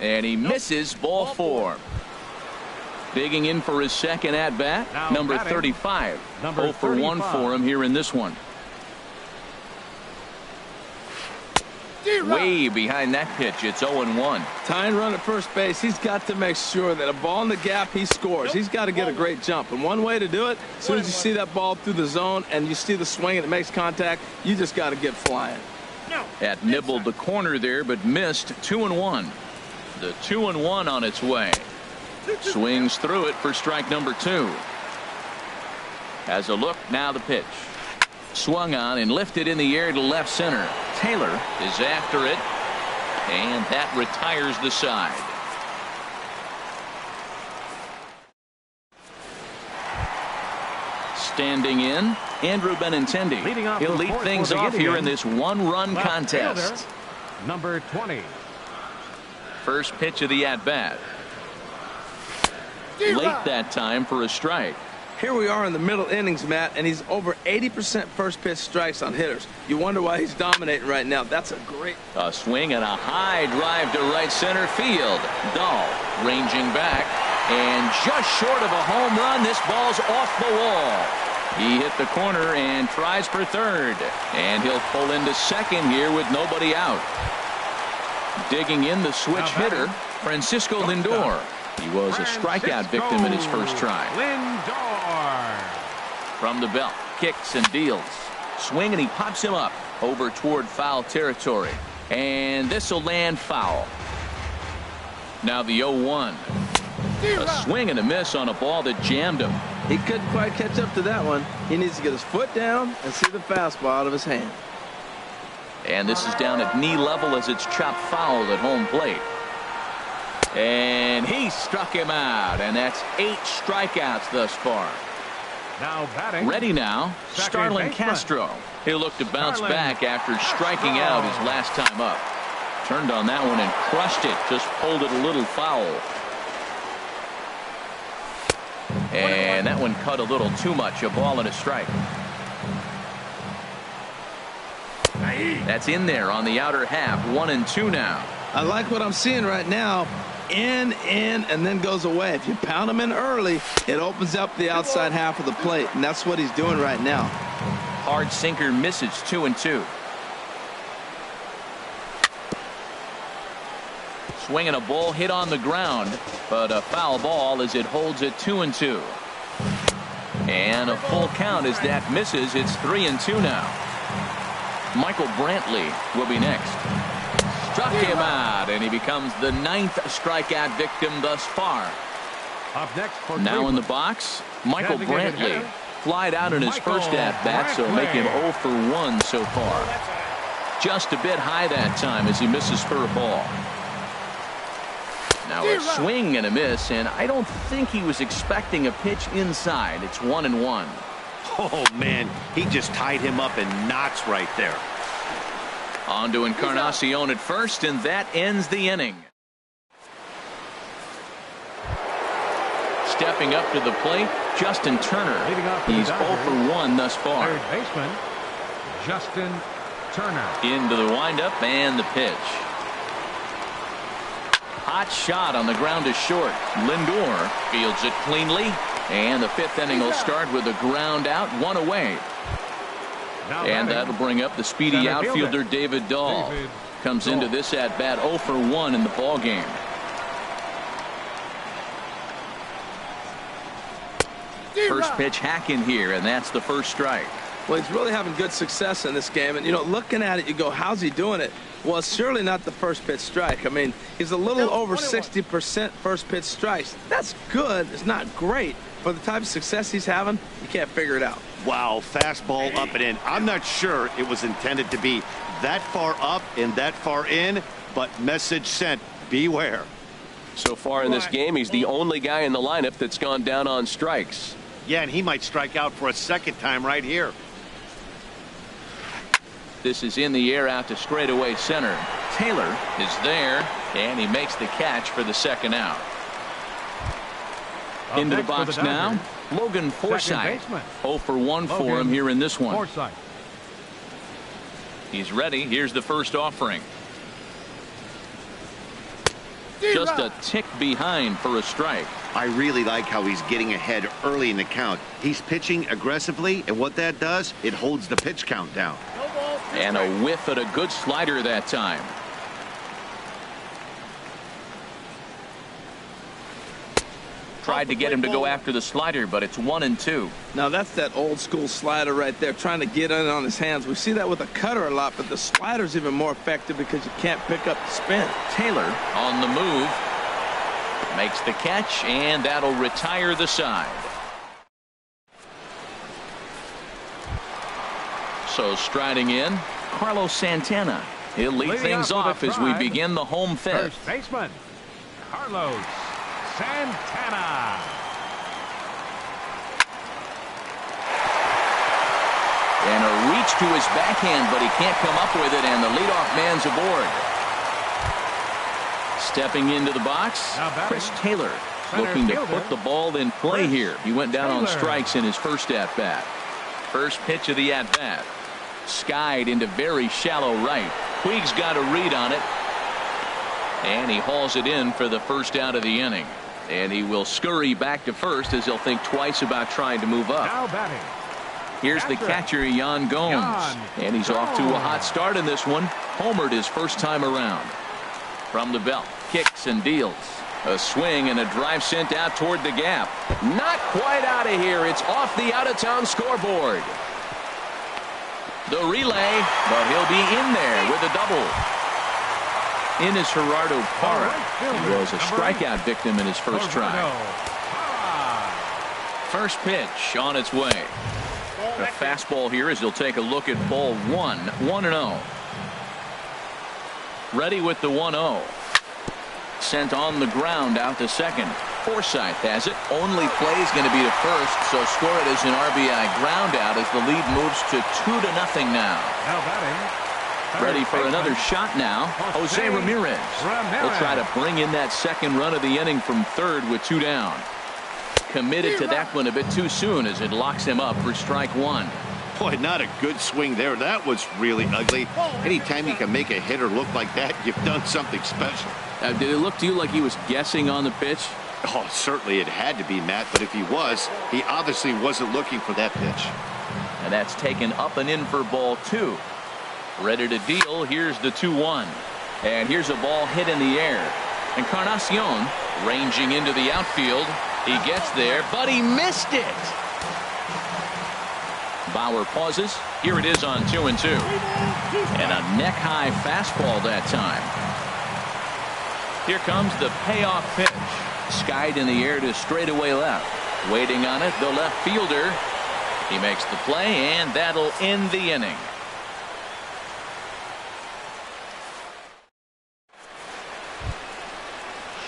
And he misses ball 4. Digging in for his second at-bat, number 35. 0 for 1 for him here in this one. Way behind that pitch. It's 0-1. Tying run at first base. He's got to make sure that a ball in the gap, he scores. He's got to get a great jump. And one way to do it, as soon as you see that ball through the zone and you see the swing and it makes contact, you just got to get flying. That nibbled the corner there, but missed. 2-1. The 2-1 on its way. Swings through it for strike number 2. Has a look, now the pitch. Swung on and lifted in the air to left center. Taylor is after it, and that retires the side. Standing in, Andrew Benintendi. He'll lead things off here in this 1-run contest. Number 20. First pitch of the at-bat. Late that time for a strike. Here we are in the middle innings, Matt, and he's over 80% first pitch strikes on hitters. You wonder why he's dominating right now. That's a great... A swing and a high drive to right center field. Dahl ranging back, and just short of a home run, this ball's off the wall. He hit the corner and tries for third, and he'll pull into second here with nobody out. Digging in the switch hitter, Francisco Lindor. He was a strikeout victim in his first try. Lindor. From the belt, kicks and deals. Swing, and he pops him up over toward foul territory. And this will land foul. Now the 0-1. A swing and a miss on a ball that jammed him. He couldn't quite catch up to that one. He needs to get his foot down and see the fastball out of his hand. And this is down at knee level as it's chopped foul at home plate. And he struck him out, and that's 8 strikeouts thus far. Now batting. Ready now, Second Starlin baseman. Castro. He'll look to bounce Starlin back after striking out his last time up. Turned on that one and crushed it, just pulled it a little foul. And that one cut a little too much, a ball and a strike. That's in there on the outer half, 1-2 now. I like what I'm seeing right now. In, and then goes away. If you pound him in early, it opens up the outside half of the plate, and that's what he's doing right now. Hard sinker misses, 2-2. Swinging a ball hit on the ground, but a foul ball as it holds it 2-2. And a full count as that misses. It's 3-2 now. Michael Brantley will be next. Struck him out, and he becomes the 9th strikeout victim thus far. Up next for now in the box, Michael Brantley. Flied out in his first at-bat, so make him 0 for 1 so far. Just a bit high that time as he misses for a ball. Now a swing and a miss, and I don't think he was expecting a pitch inside. It's 1-1. Oh, man, he just tied him up in knots right there. On to Encarnacion at first, and that ends the inning. Stepping up to the plate, Justin Turner. He's 0 for 1 thus far. Third baseman, Justin Turner. Into the windup and the pitch. Hot shot on the ground to short. Lindor fields it cleanly, and the 5th inning will start with a ground out, 1 away. And that'll bring up the speedy outfielder David Dahl. Comes into this at bat 0 for 1 in the ball game. First pitch hack in here, and that's the first strike. Well, he's really having good success in this game, and you know, looking at it, you go, how's he doing it? Well, it's surely not the first pitch strike. I mean, he's a little over 60% first pitch strikes. That's good. It's not great. For the type of success he's having, you can't figure it out. Wow, fastball up and in. I'm not sure it was intended to be that far up and that far in, but message sent, beware. So far in this game, he's the only guy in the lineup that's gone down on strikes. Yeah, and he might strike out for a second time right here. This is in the air out to straightaway center. Taylor is there, and he makes the catch for the second out. Into the box now, Logan Forsythe. 0 for 1 for him here in this one. Forsythe. He's ready. Here's the first offering. Just a tick behind for a strike. I really like how he's getting ahead early in the count. He's pitching aggressively, and what that does, it holds the pitch count down. And a whiff at a good slider that time. Tried to get him to go after the slider, but it's 1-2. Now that's that old school slider right there, trying to get in on his hands. We see that with a cutter a lot, but the slider's even more effective because you can't pick up the spin. Taylor on the move. Makes the catch, and that'll retire the side. So striding in, Carlos Santana. He'll lead things off as we begin the home fifth. First baseman, Carlos Santana. And a reach to his backhand, but he can't come up with it, and the leadoff man's aboard. Stepping into the box, Chris Taylor. looking to put the ball in play here. He went down on strikes in his first at-bat. First pitch of the at-bat. Skied into very shallow right. Puig's got a read on it. And he hauls it in for the first out of the inning. And he will scurry back to first as he'll think twice about trying to move up. Now batting. Here's the catcher, Yan Gomes. And he's off to a hot start in this one. Homered his first time around. From the belt, kicks and deals. A swing and a drive sent out toward the gap. Not quite out of here. It's off the out-of-town scoreboard. The relay, but he'll be in there with a double. In is Gerardo Parra. He was a strikeout victim in his first try. First pitch on its way. A fastball here as he'll take a look at ball 1. 1-0. Ready with the 1-0. Sent on the ground out to second. Forsythe has it. Only play is going to be to first, so score it as an RBI ground out as the lead moves to 2-0 now. Now batting. Ready for another shot now. Jose Ramirez. He'll try to bring in that second run of the inning from third with 2 down. Committed to that one a bit too soon as it locks him up for strike 1. Boy, not a good swing there. That was really ugly. Anytime you can make a hitter look like that, you've done something special. Did it look to you like he was guessing on the pitch? Oh, certainly it had to be, Matt, but if he was, he obviously wasn't looking for that pitch. And that's taken up and in for ball 2. Ready to deal. Here's the 2-1. And here's a ball hit in the air. Encarnacion ranging into the outfield. He gets there, but he missed it. Bauer pauses. Here it is on 2-2. And a neck-high fastball that time. Here comes the payoff pitch. Skied in the air to straightaway left. Waiting on it, the left fielder. He makes the play, and that'll end the inning.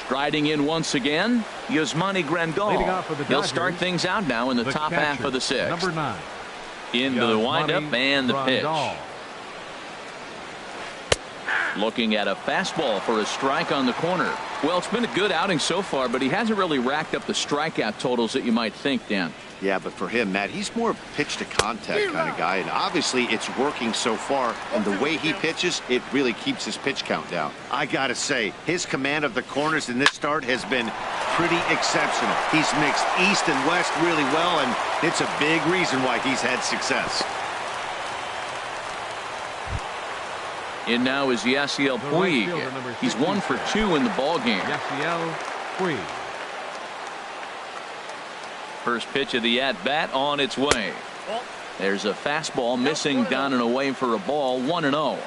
Striding in once again, Yasmani Grandal. He'll start things out now in the top half of the 6th. Number 9. Into the windup and the pitch. Looking at a fastball for a strike on the corner. Well, it's been a good outing so far, but he hasn't really racked up the strikeout totals that you might think, Dan. Yeah, but for him, Matt, he's more pitch to contact kind of guy, and obviously it's working so far, and the way he pitches, it really keeps his pitch count down. I gotta say, his command of the corners in this start has been pretty exceptional. He's mixed east and west really well, and it's a big reason why he's had success. In now is Yasiel Puig. He's 1 for 2 in the ballgame. Yasiel Puig. First pitch of the at-bat on its way. There's a fastball missing down and away for a ball. 1-0.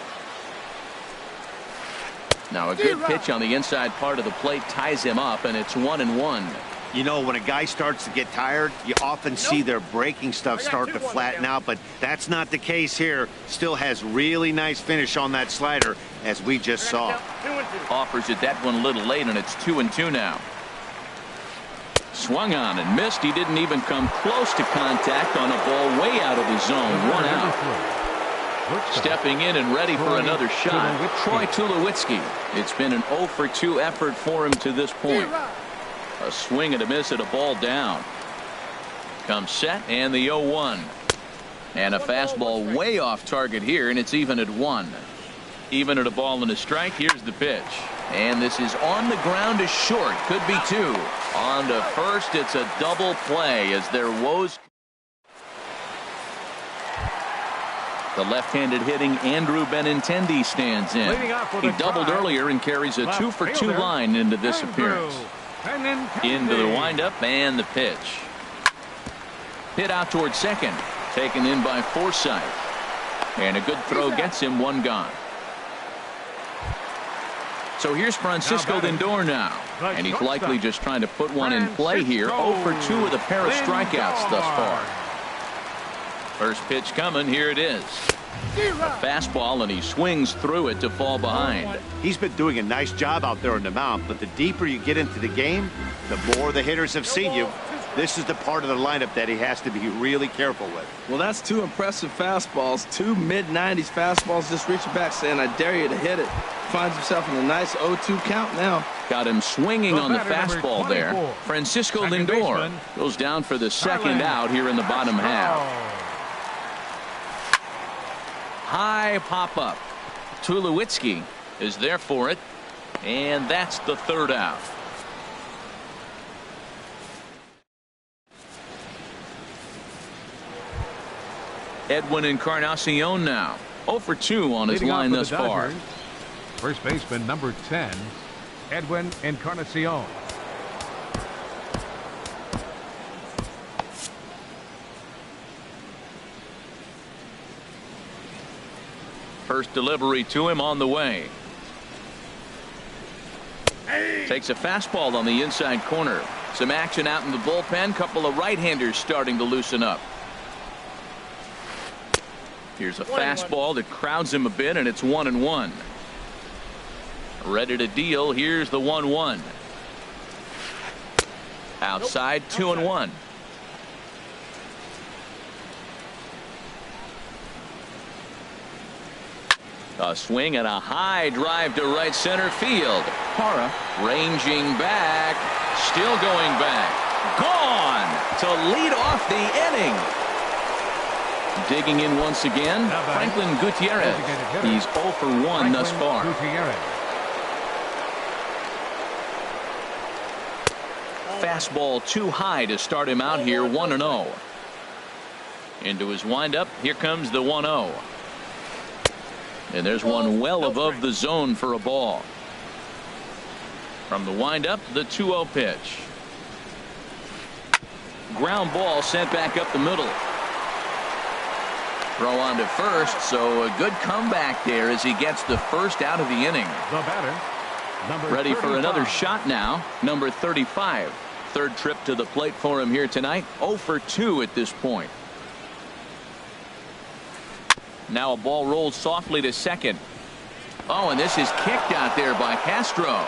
Now a good pitch on the inside part of the plate ties him up, and it's 1-1. You know, when a guy starts to get tired, you often see their breaking stuff start to flatten out, but that's not the case here. Still has really nice finish on that slider, as we just saw. Offers it that one a little late, and it's 2-2 now. Swung on and missed. He didn't even come close to contact on a ball way out of the zone. 1 out. Stepping in and ready for another shot, Troy Tulowitzki. It's been an 0 for 2 effort for him to this point. A swing and a miss at a ball down. Comes set and the 0-1. And a fastball way off target here, and it's even at 1. Even at a ball and a strike. Here's the pitch. And this is on the ground to short. Could be 2. On to first. It's a double play as their woes. The left-handed hitting Andrew Benintendi stands in. He doubled earlier and carries a 2 for 2 line into this appearance. Into the windup and the pitch. Hit out towards second. Taken in by Forsythe. And a good throw gets him 1 gone. So here's Francisco Lindor now. And he's likely just trying to put one in play here. 0 for 2 with a pair of strikeouts thus far. First pitch coming. Here it is. A fastball, and he swings through it to fall behind. He's been doing a nice job out there on the mound, but the deeper you get into the game, the more the hitters have seen you. This is the part of the lineup that he has to be really careful with. Well, that's two impressive fastballs, two mid-90s fastballs, just reaching back saying, I dare you to hit it. Finds himself in a nice 0-2 count now. Got him swinging on the fastball there. 24. Francisco Second Lindor baseman. goes down for the second out here in the bottom half. High pop-up. Tulowitzki is there for it, and that's the third out. Edwin Encarnacion now 0 for 2 on his Leading off line for thus the far. Dodgers, first baseman number 10, Edwin Encarnacion. First delivery to him on the way. Takes a fastball on the inside corner. Some action out in the bullpen. Couple of right-handers starting to loosen up. Here's a fastball that crowds him a bit, and it's 1-1. Ready to deal. Here's the 1-1. Outside, 2-1. A swing and a high drive to right center field. Hara ranging back, still going back, gone to lead off the inning. Digging in once again, Franklin Gutierrez. He's 0 for 1 thus far. Fastball too high to start him out here, 1-0. Into his windup, here comes the 1-0. And there's one well above the zone for a ball. From the windup, the 2-0 pitch. Ground ball sent back up the middle. Throw on to first, so a good comeback there as he gets the first out of the inning. The batter, number Ready 35. for another shot now, number 35. Third trip to the plate for him here tonight. 0 for 2 at this point. Now a ball rolls softly to second. Oh, and this is kicked out there by Castro.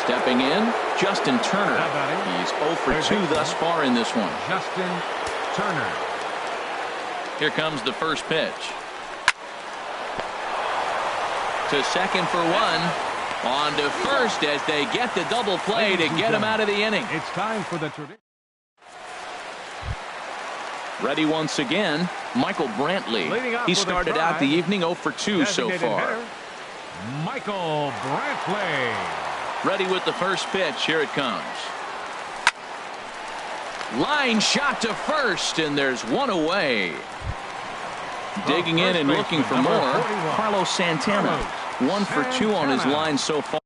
Stepping in, Justin Turner. He's 0 for 2 thus far in this one. Justin Turner. Here comes the first pitch. To second for 1. On to first as they get the double play to get him out of the inning. It's time for the tradition. Ready once again, Michael Brantley. He started out the evening 0 for 2 so far. Hitter, Michael Brantley. Ready with the first pitch. Here it comes. Line shot to first, and there's one away. Digging in and looking for more, Carlos Santana. 1 for 2 on his line so far.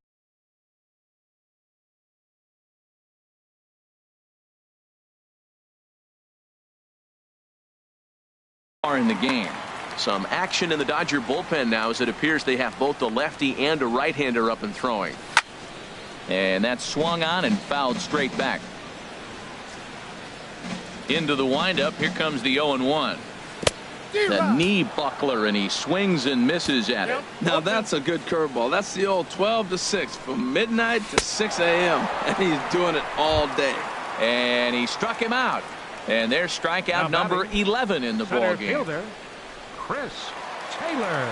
In the game. Some action in the Dodger bullpen now as it appears they have both a lefty and a right-hander up and throwing. And that's swung on and fouled straight back. Into the windup. Here comes the 0-1. The knee buckler, and he swings and misses at it. Now that's a good curveball. That's the old 12-6 from midnight to 6 a.m. and he's doing it all day. And he struck him out. And there's strikeout number 11 in the ball game. Fielder, Chris Taylor.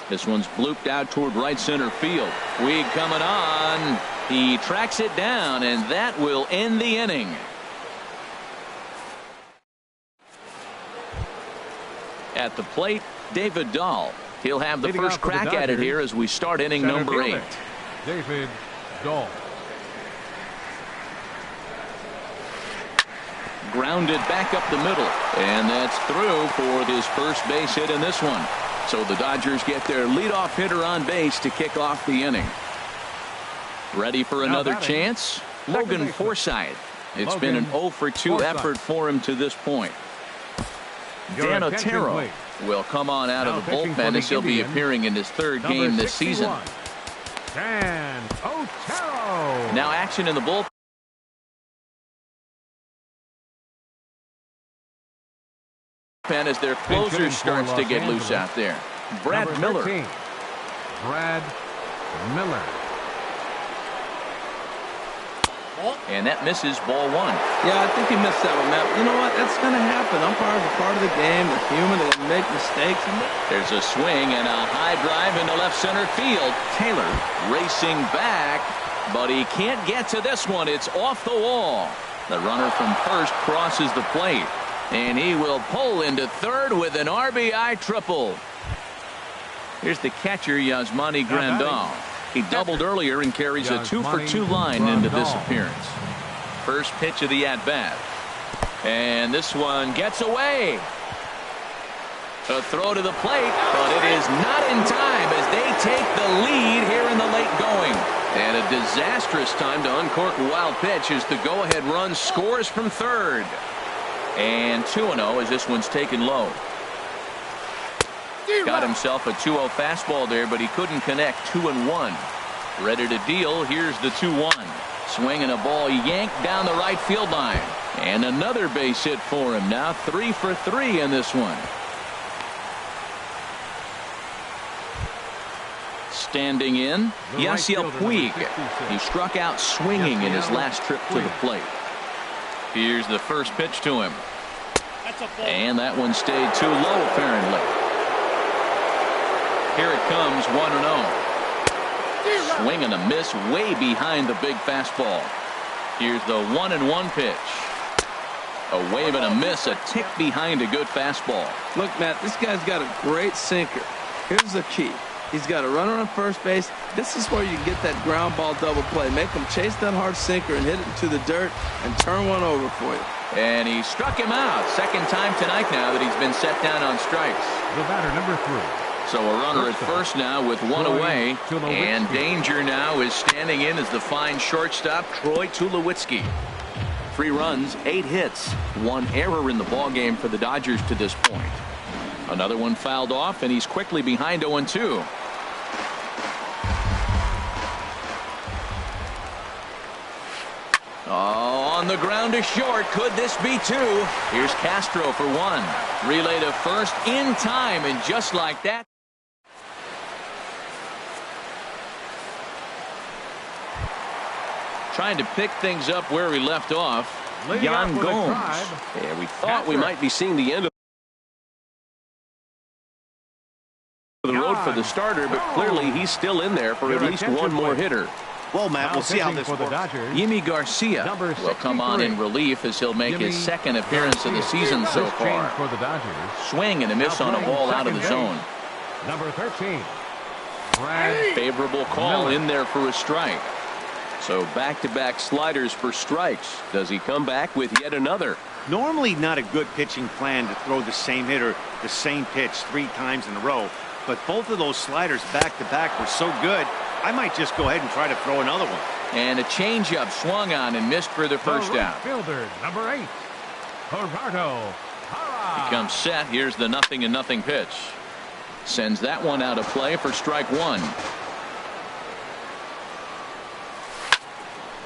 This one's blooped out toward right center field. Weed coming on. He tracks it down, and that will end the inning. At the plate, David Dahl. He'll have the first crack at it here as we start inning number 8. David Dahl. Grounded back up the middle, and that's through for his first base hit in this one. So the Dodgers get their leadoff hitter on base to kick off the inning. Ready for another chance? Logan Forsythe. It's been an 0 for 2 effort for him to this point. Dan Otero will come on out of the bullpen as he'll be appearing in his third game this season. Dan Otero. Now action in the bullpen as their closer starts to get loose out there. Brad Miller. 13, Brad Miller. And that misses ball one. Yeah, I think he missed that one, Matt. You know what? That's going to happen. Umpires are part of the game. They're human. They're going to make mistakes. There's a swing and a high drive into left center field. Taylor racing back, but he can't get to this one. It's off the wall. The runner from first crosses the plate, and he will pull into third with an RBI triple. Here's the catcher, Yasmani Grandal. He doubled earlier and carries a 2-for-2 line into this appearance. First pitch of the at-bat. And this one gets away. A throw to the plate, but it is not in time as they take the lead here in the late going. And a disastrous time to uncork a wild pitch as the go-ahead run scores from third. And 2-0 as this one's taken low. Got himself a 2-0 fastball there, but he couldn't connect. 2-1. Ready to deal. Here's the 2-1. Swinging a ball yanked down the right field line. And another base hit for him. Now 3 for 3 in this one. Standing in, Yasiel Puig. He struck out swinging in his last trip to the plate. Here's the first pitch to him. And that one stayed too low, apparently. Here it comes, 1-0. Swing and a miss way behind the big fastball. Here's the 1-1 pitch. A wave and a miss, a tick behind a good fastball. Look, Matt, this guy's got a great sinker. Here's the key. He's got a runner on first base. This is where you get that ground ball double play. Make him chase that hard sinker and hit it into the dirt and turn one over for you. And he struck him out. Second time tonight now that he's been set down on strikes. The batter, number 3. So a runner at first now with one away. And danger now is standing in as the fine shortstop, Troy Tulowitzki. 3 runs, 8 hits, 1 error in the ballgame for the Dodgers to this point. Another one fouled off, and he's quickly behind 0-2. Oh, on the ground to short. Could this be 2? Here's Castro for 1. Relay to first in time, and just like that. Trying to pick things up where we left off. Yan Gomes. Yeah, we thought we might be seeing the end of the road for the starter, but clearly he's still in there for at least one more hitter. Well, Matt, we'll see how this works. Yimi Garcia will come on in relief as he'll make his second appearance of the season so far. Swing and a miss on a ball out of the zone. Number 13. Favorable call in there for a strike. So back-to-back sliders for strikes. Does he come back with yet another? Normally not a good pitching plan to throw the same hitter the same pitch 3 times in a row, but both of those sliders back-to-back were so good, I might just go ahead and try to throw another one. And a changeup swung on and missed for the first out. Fielder, number 8, Gerardo Parra. He comes set. Here's the 0-0 pitch. Sends that one out of play for strike 1.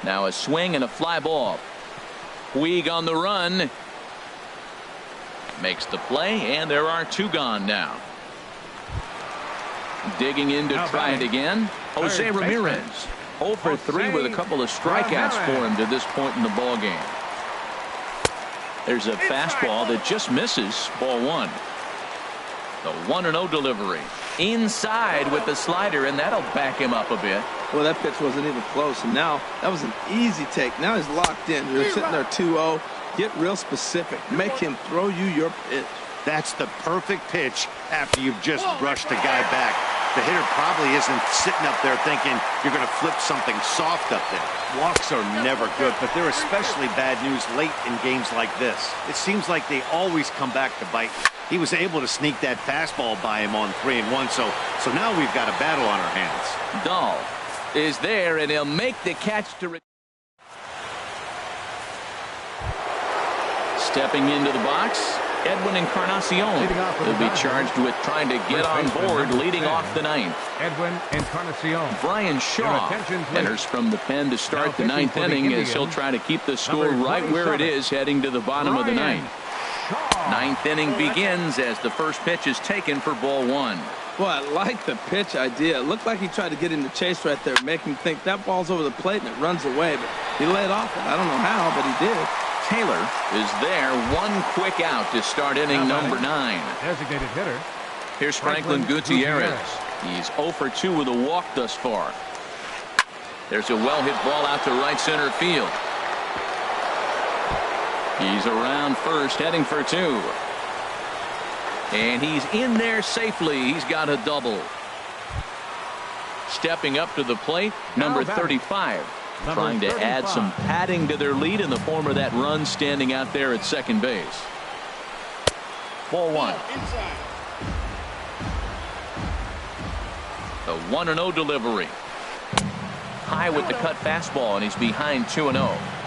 Now a swing and a fly ball. Puig on the run. Makes the play, and there are 2 gone now. Digging in to try it again. Jose Ramirez. 0 for 3 with a couple of strikeouts for him to this point in the ball game. There's a fastball that just misses. Ball 1. The 1-0 delivery. Inside with the slider, and that'll back him up a bit. Well, that pitch wasn't even close, and now that was an easy take. Now he's locked in. You're sitting there 2-0. Get real specific. Make him throw you your pitch. That's the perfect pitch after you've just brushed a guy back. The hitter probably isn't sitting up there thinking you're going to flip something soft up there. Walks are never good, but they're especially bad news late in games like this. It seems like they always come back to bite. He was able to sneak that fastball by him on 3-1, so now we've got a battle on our hands. Dahl is there, and he'll make the catch to stepping into the box. Edwin Encarnacion will be charged with trying to get on board leading off the 9th. Edwin Encarnacion. Brian Shaw enters from the pen to start the 9th inning as he'll try to keep the score right where it is heading to the bottom of the 9th. 9th inning begins as the first pitch is taken for ball 1. Well, I like the pitch idea. It looked like he tried to get him to chase right there, make him think that ball's over the plate and it runs away. But he laid off it. I don't know how, but he did. Taylor is there. One quick out to start inning number 9. Designated hitter. Here's Franklin Gutierrez. He's 0 for 2 with a walk thus far. There's a well-hit ball out to right center field. He's around first, heading for 2. And he's in there safely. He's got a double. Stepping up to the plate, number 35. Trying to add some padding to their lead in the form of that run standing out there at second base. Ball 1. The 1-0 delivery. High with the cut fastball, and he's behind 2-0.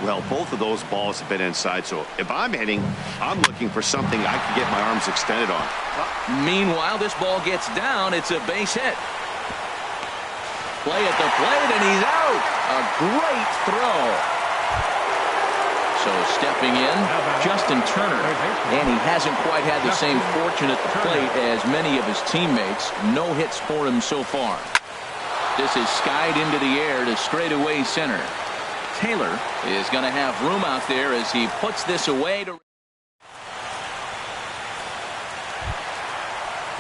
Well, both of those balls have been inside, so if I'm hitting, I'm looking for something I can get my arms extended on. Meanwhile, this ball gets down. It's a base hit. Play at the plate, and he's out. A great throw. So stepping in, Justin Turner. And he hasn't quite had the same fortune at the plate as many of his teammates. No hits for him so far. This is skied into the air to straightaway center. Taylor is going to have room out there as he puts this away.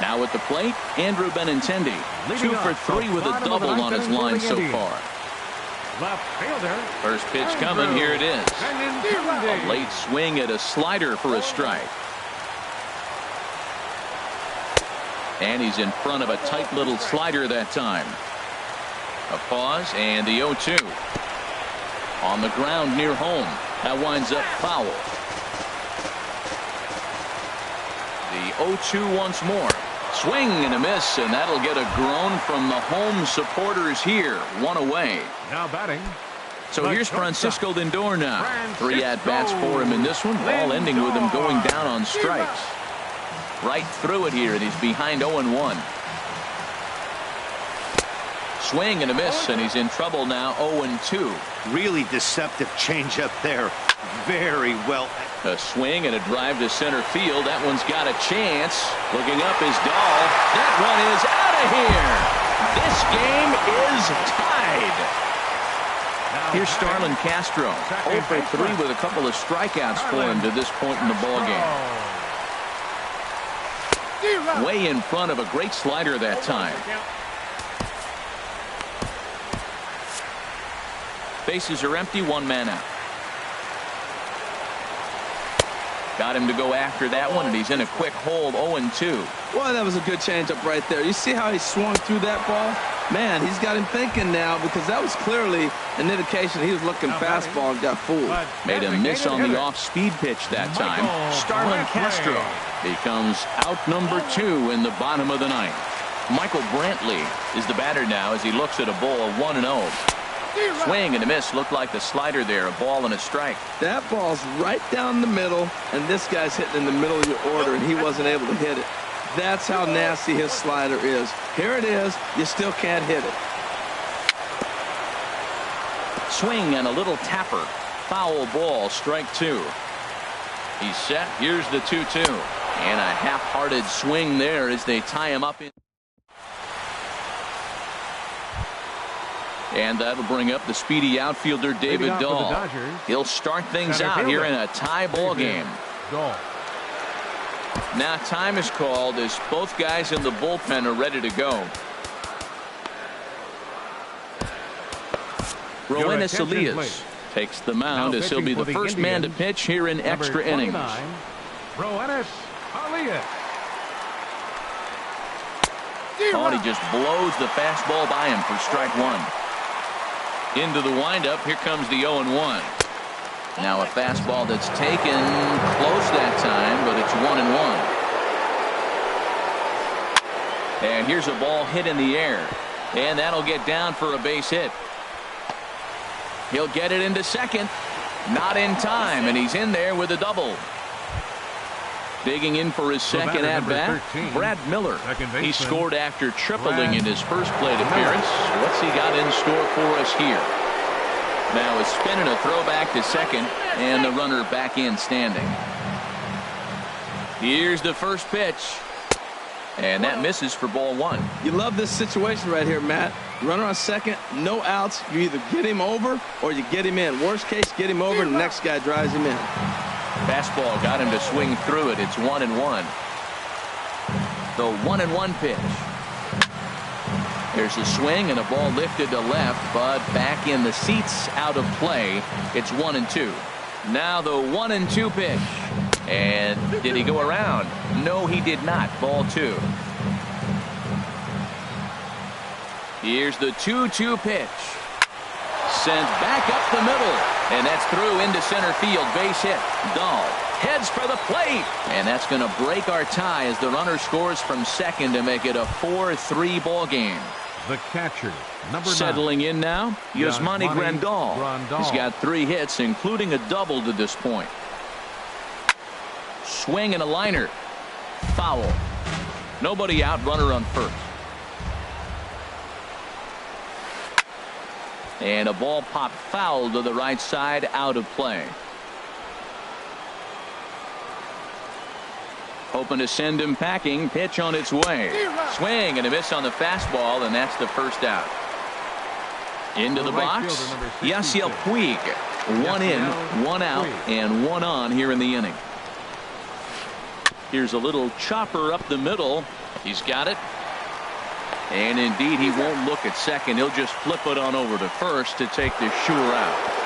Now at the plate, Andrew Benintendi. 2 for 3 with a double on his line so far. Left fielder. First pitch coming. Here it is. A late swing at a slider for a strike. And he's in front of a tight little slider that time. A pause and the 0-2. On the ground near home. That winds up foul. The 0-2 once more. Swing and a miss, and that'll get a groan from the home supporters here. 1 away. Now batting. So here's Francisco Lindor now. 3 at-bats for him in this one, all ending with him going down on strikes. Right through it here, and he's behind 0-1. Swing and a miss, and he's in trouble now. 0-2. Really deceptive changeup there. Very well. A swing and a drive to center field. That one's got a chance. Looking up is Dahl. That one is out of here. This game is tied. Here's Starlin Castro. 0 for 3 with a couple of strikeouts for him to this point in the ballgame. Way in front of a great slider that time. Bases are empty, 1 man out. Got him to go after that one, and he's in a quick hold. 0-2. Boy, that was a good changeup right there. You see how he swung through that ball? Man, he's got him thinking now, because that was clearly an indication he was looking fastball and got fooled. Made a miss on the off-speed pitch that time. Starlin Castro becomes out number 2 in the bottom of the 9th. Michael Brantley is the batter now as he looks at a ball of 1-0. Swing and a miss. Looked like the slider there. A ball and a strike. That ball's right down the middle, and this guy's hitting in the middle of your order, and he wasn't able to hit it. That's how nasty his slider is. Here it is. You still can't hit it. Swing and a little tapper. Foul ball. Strike 2. He's set. Here's the 2-2. And a half-hearted swing there as they tie him up in. And that'll bring up the speedy outfielder David Dahl. He'll start things out here in a tie ball game. Now time is called as both guys in the bullpen are ready to go. Roenis Elias takes the mound as he'll be the first man to pitch here in extra innings. Roenis Elias. Oh, and he just blows the fastball by him for strike 1. Into the windup. Here comes the 0-1. Now a fastball that's taken close that time, but it's 1-1. And here's a ball hit in the air, and that'll get down for a base hit. He'll get it into second. Not in time, and he's in there with a double. Digging in for his second at-bat, Brad Miller. He scored after tripling in his first plate appearance. What's he got in store for us here? Now a spin and a throwback to second, and the runner back in standing. Here's the first pitch. And that misses for ball one. You love this situation right here, Matt. Runner on second, no outs. You either get him over or you get him in. Worst case, get him over, and the next guy drives him in. Fastball got him to swing through it. It's 1-1. The 1-1 pitch. There's a swing and a ball lifted to left, but back in the seats, out of play. It's 1-2. Now the 1-2 pitch. And did he go around? No, he did not. Ball two. Here's the 2-2 pitch. Sent back up the middle. And that's through into center field. Base hit. Dahl heads for the plate. And that's going to break our tie as the runner scores from second to make it a 4-3 ball game. The catcher, number 9. Settling in now, Yasmani Grandal. He's got 3 hits, including a double to this point. Swing and a liner. Foul. Nobody out, runner on first. And a ball popped foul to the right side, out of play. Hoping to send him packing. Pitch on its way. Swing and a miss on the fastball, and that's the first out. Into the box, Yasiel Puig. 1 in, 1 out, and 1 on here in the inning. Here's a little chopper up the middle. He's got it. And indeed, he won't look at second. He'll just flip it on over to first to take the sure out.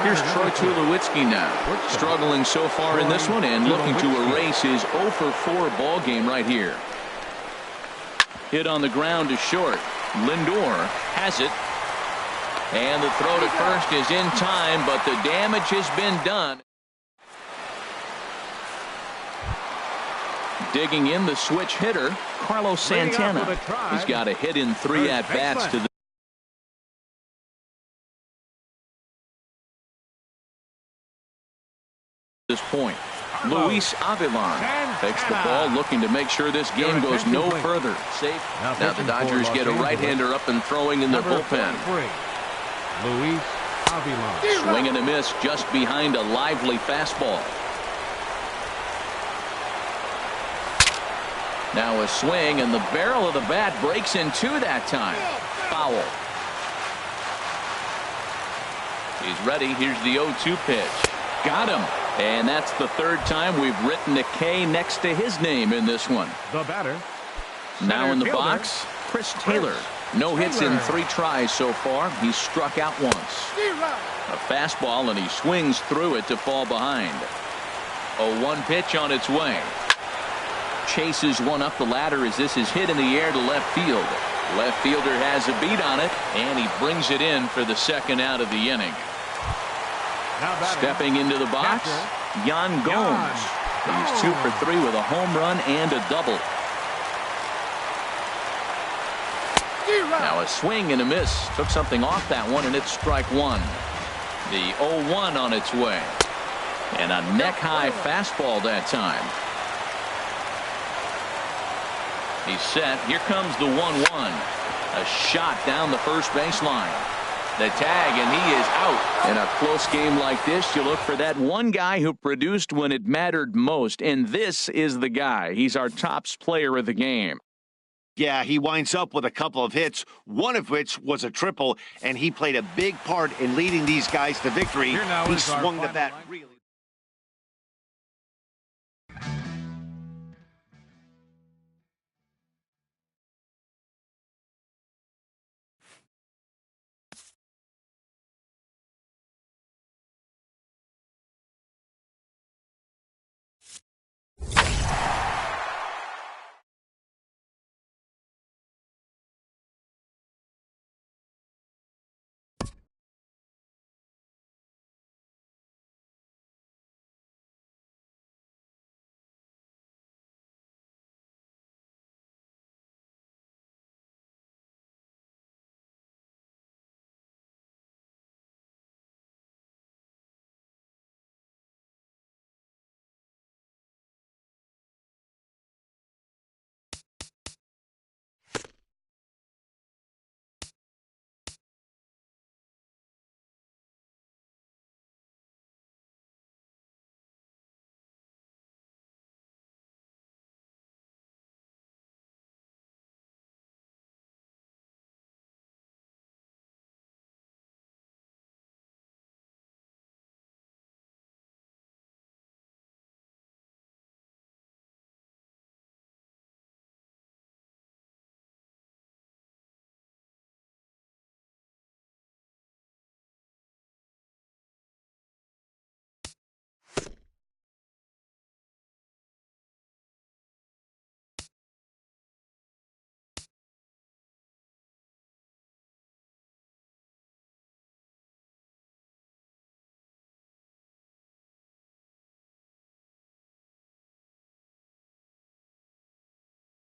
Here's Troy Tulowitzki now, struggling so far in this one and looking to erase his 0-for-4 ball game right here. Hit on the ground to short. Lindor has it. And the throw to first is in time, but the damage has been done. Digging in the switch hitter, Carlos Santana. He's got a hit in 3 at-bats to this point. Luis Avilan takes the ball, looking to make sure this game goes no further. Safe. Now the Dodgers get a right-hander up and throwing in the bullpen. Luis Avilan. Swing and a miss just behind a lively fastball. Now a swing, and the barrel of the bat breaks in 2 that time. Foul. He's ready. Here's the 0-2 pitch. Got him. And that's the 3rd time we've written a K next to his name in this one. The batter. Now in the box, Chris Taylor. No hits in 3 tries so far. He's struck out once. A fastball, and he swings through it to fall behind. A 1 pitch on its way. Chases one up the ladder as this is hit in the air to left field. Left fielder has a beat on it, and he brings it in for the 2nd out of the inning. Stepping into the box, Yan Gomes. He's 2 for 3 with a home run and a double. Now a swing and a miss. Took something off that one, and it's strike 1. The 0-1 on its way. And a neck-high fastball that time. He's set. Here comes the 1-1. A shot down the first baseline. The tag, and he is out. In a close game like this, you look for that one guy who produced when it mattered most, and this is the guy. He's our top player of the game. Yeah, he winds up with a couple of hits, one of which was a triple, and he played a big part in leading these guys to victory. He swung the bat really.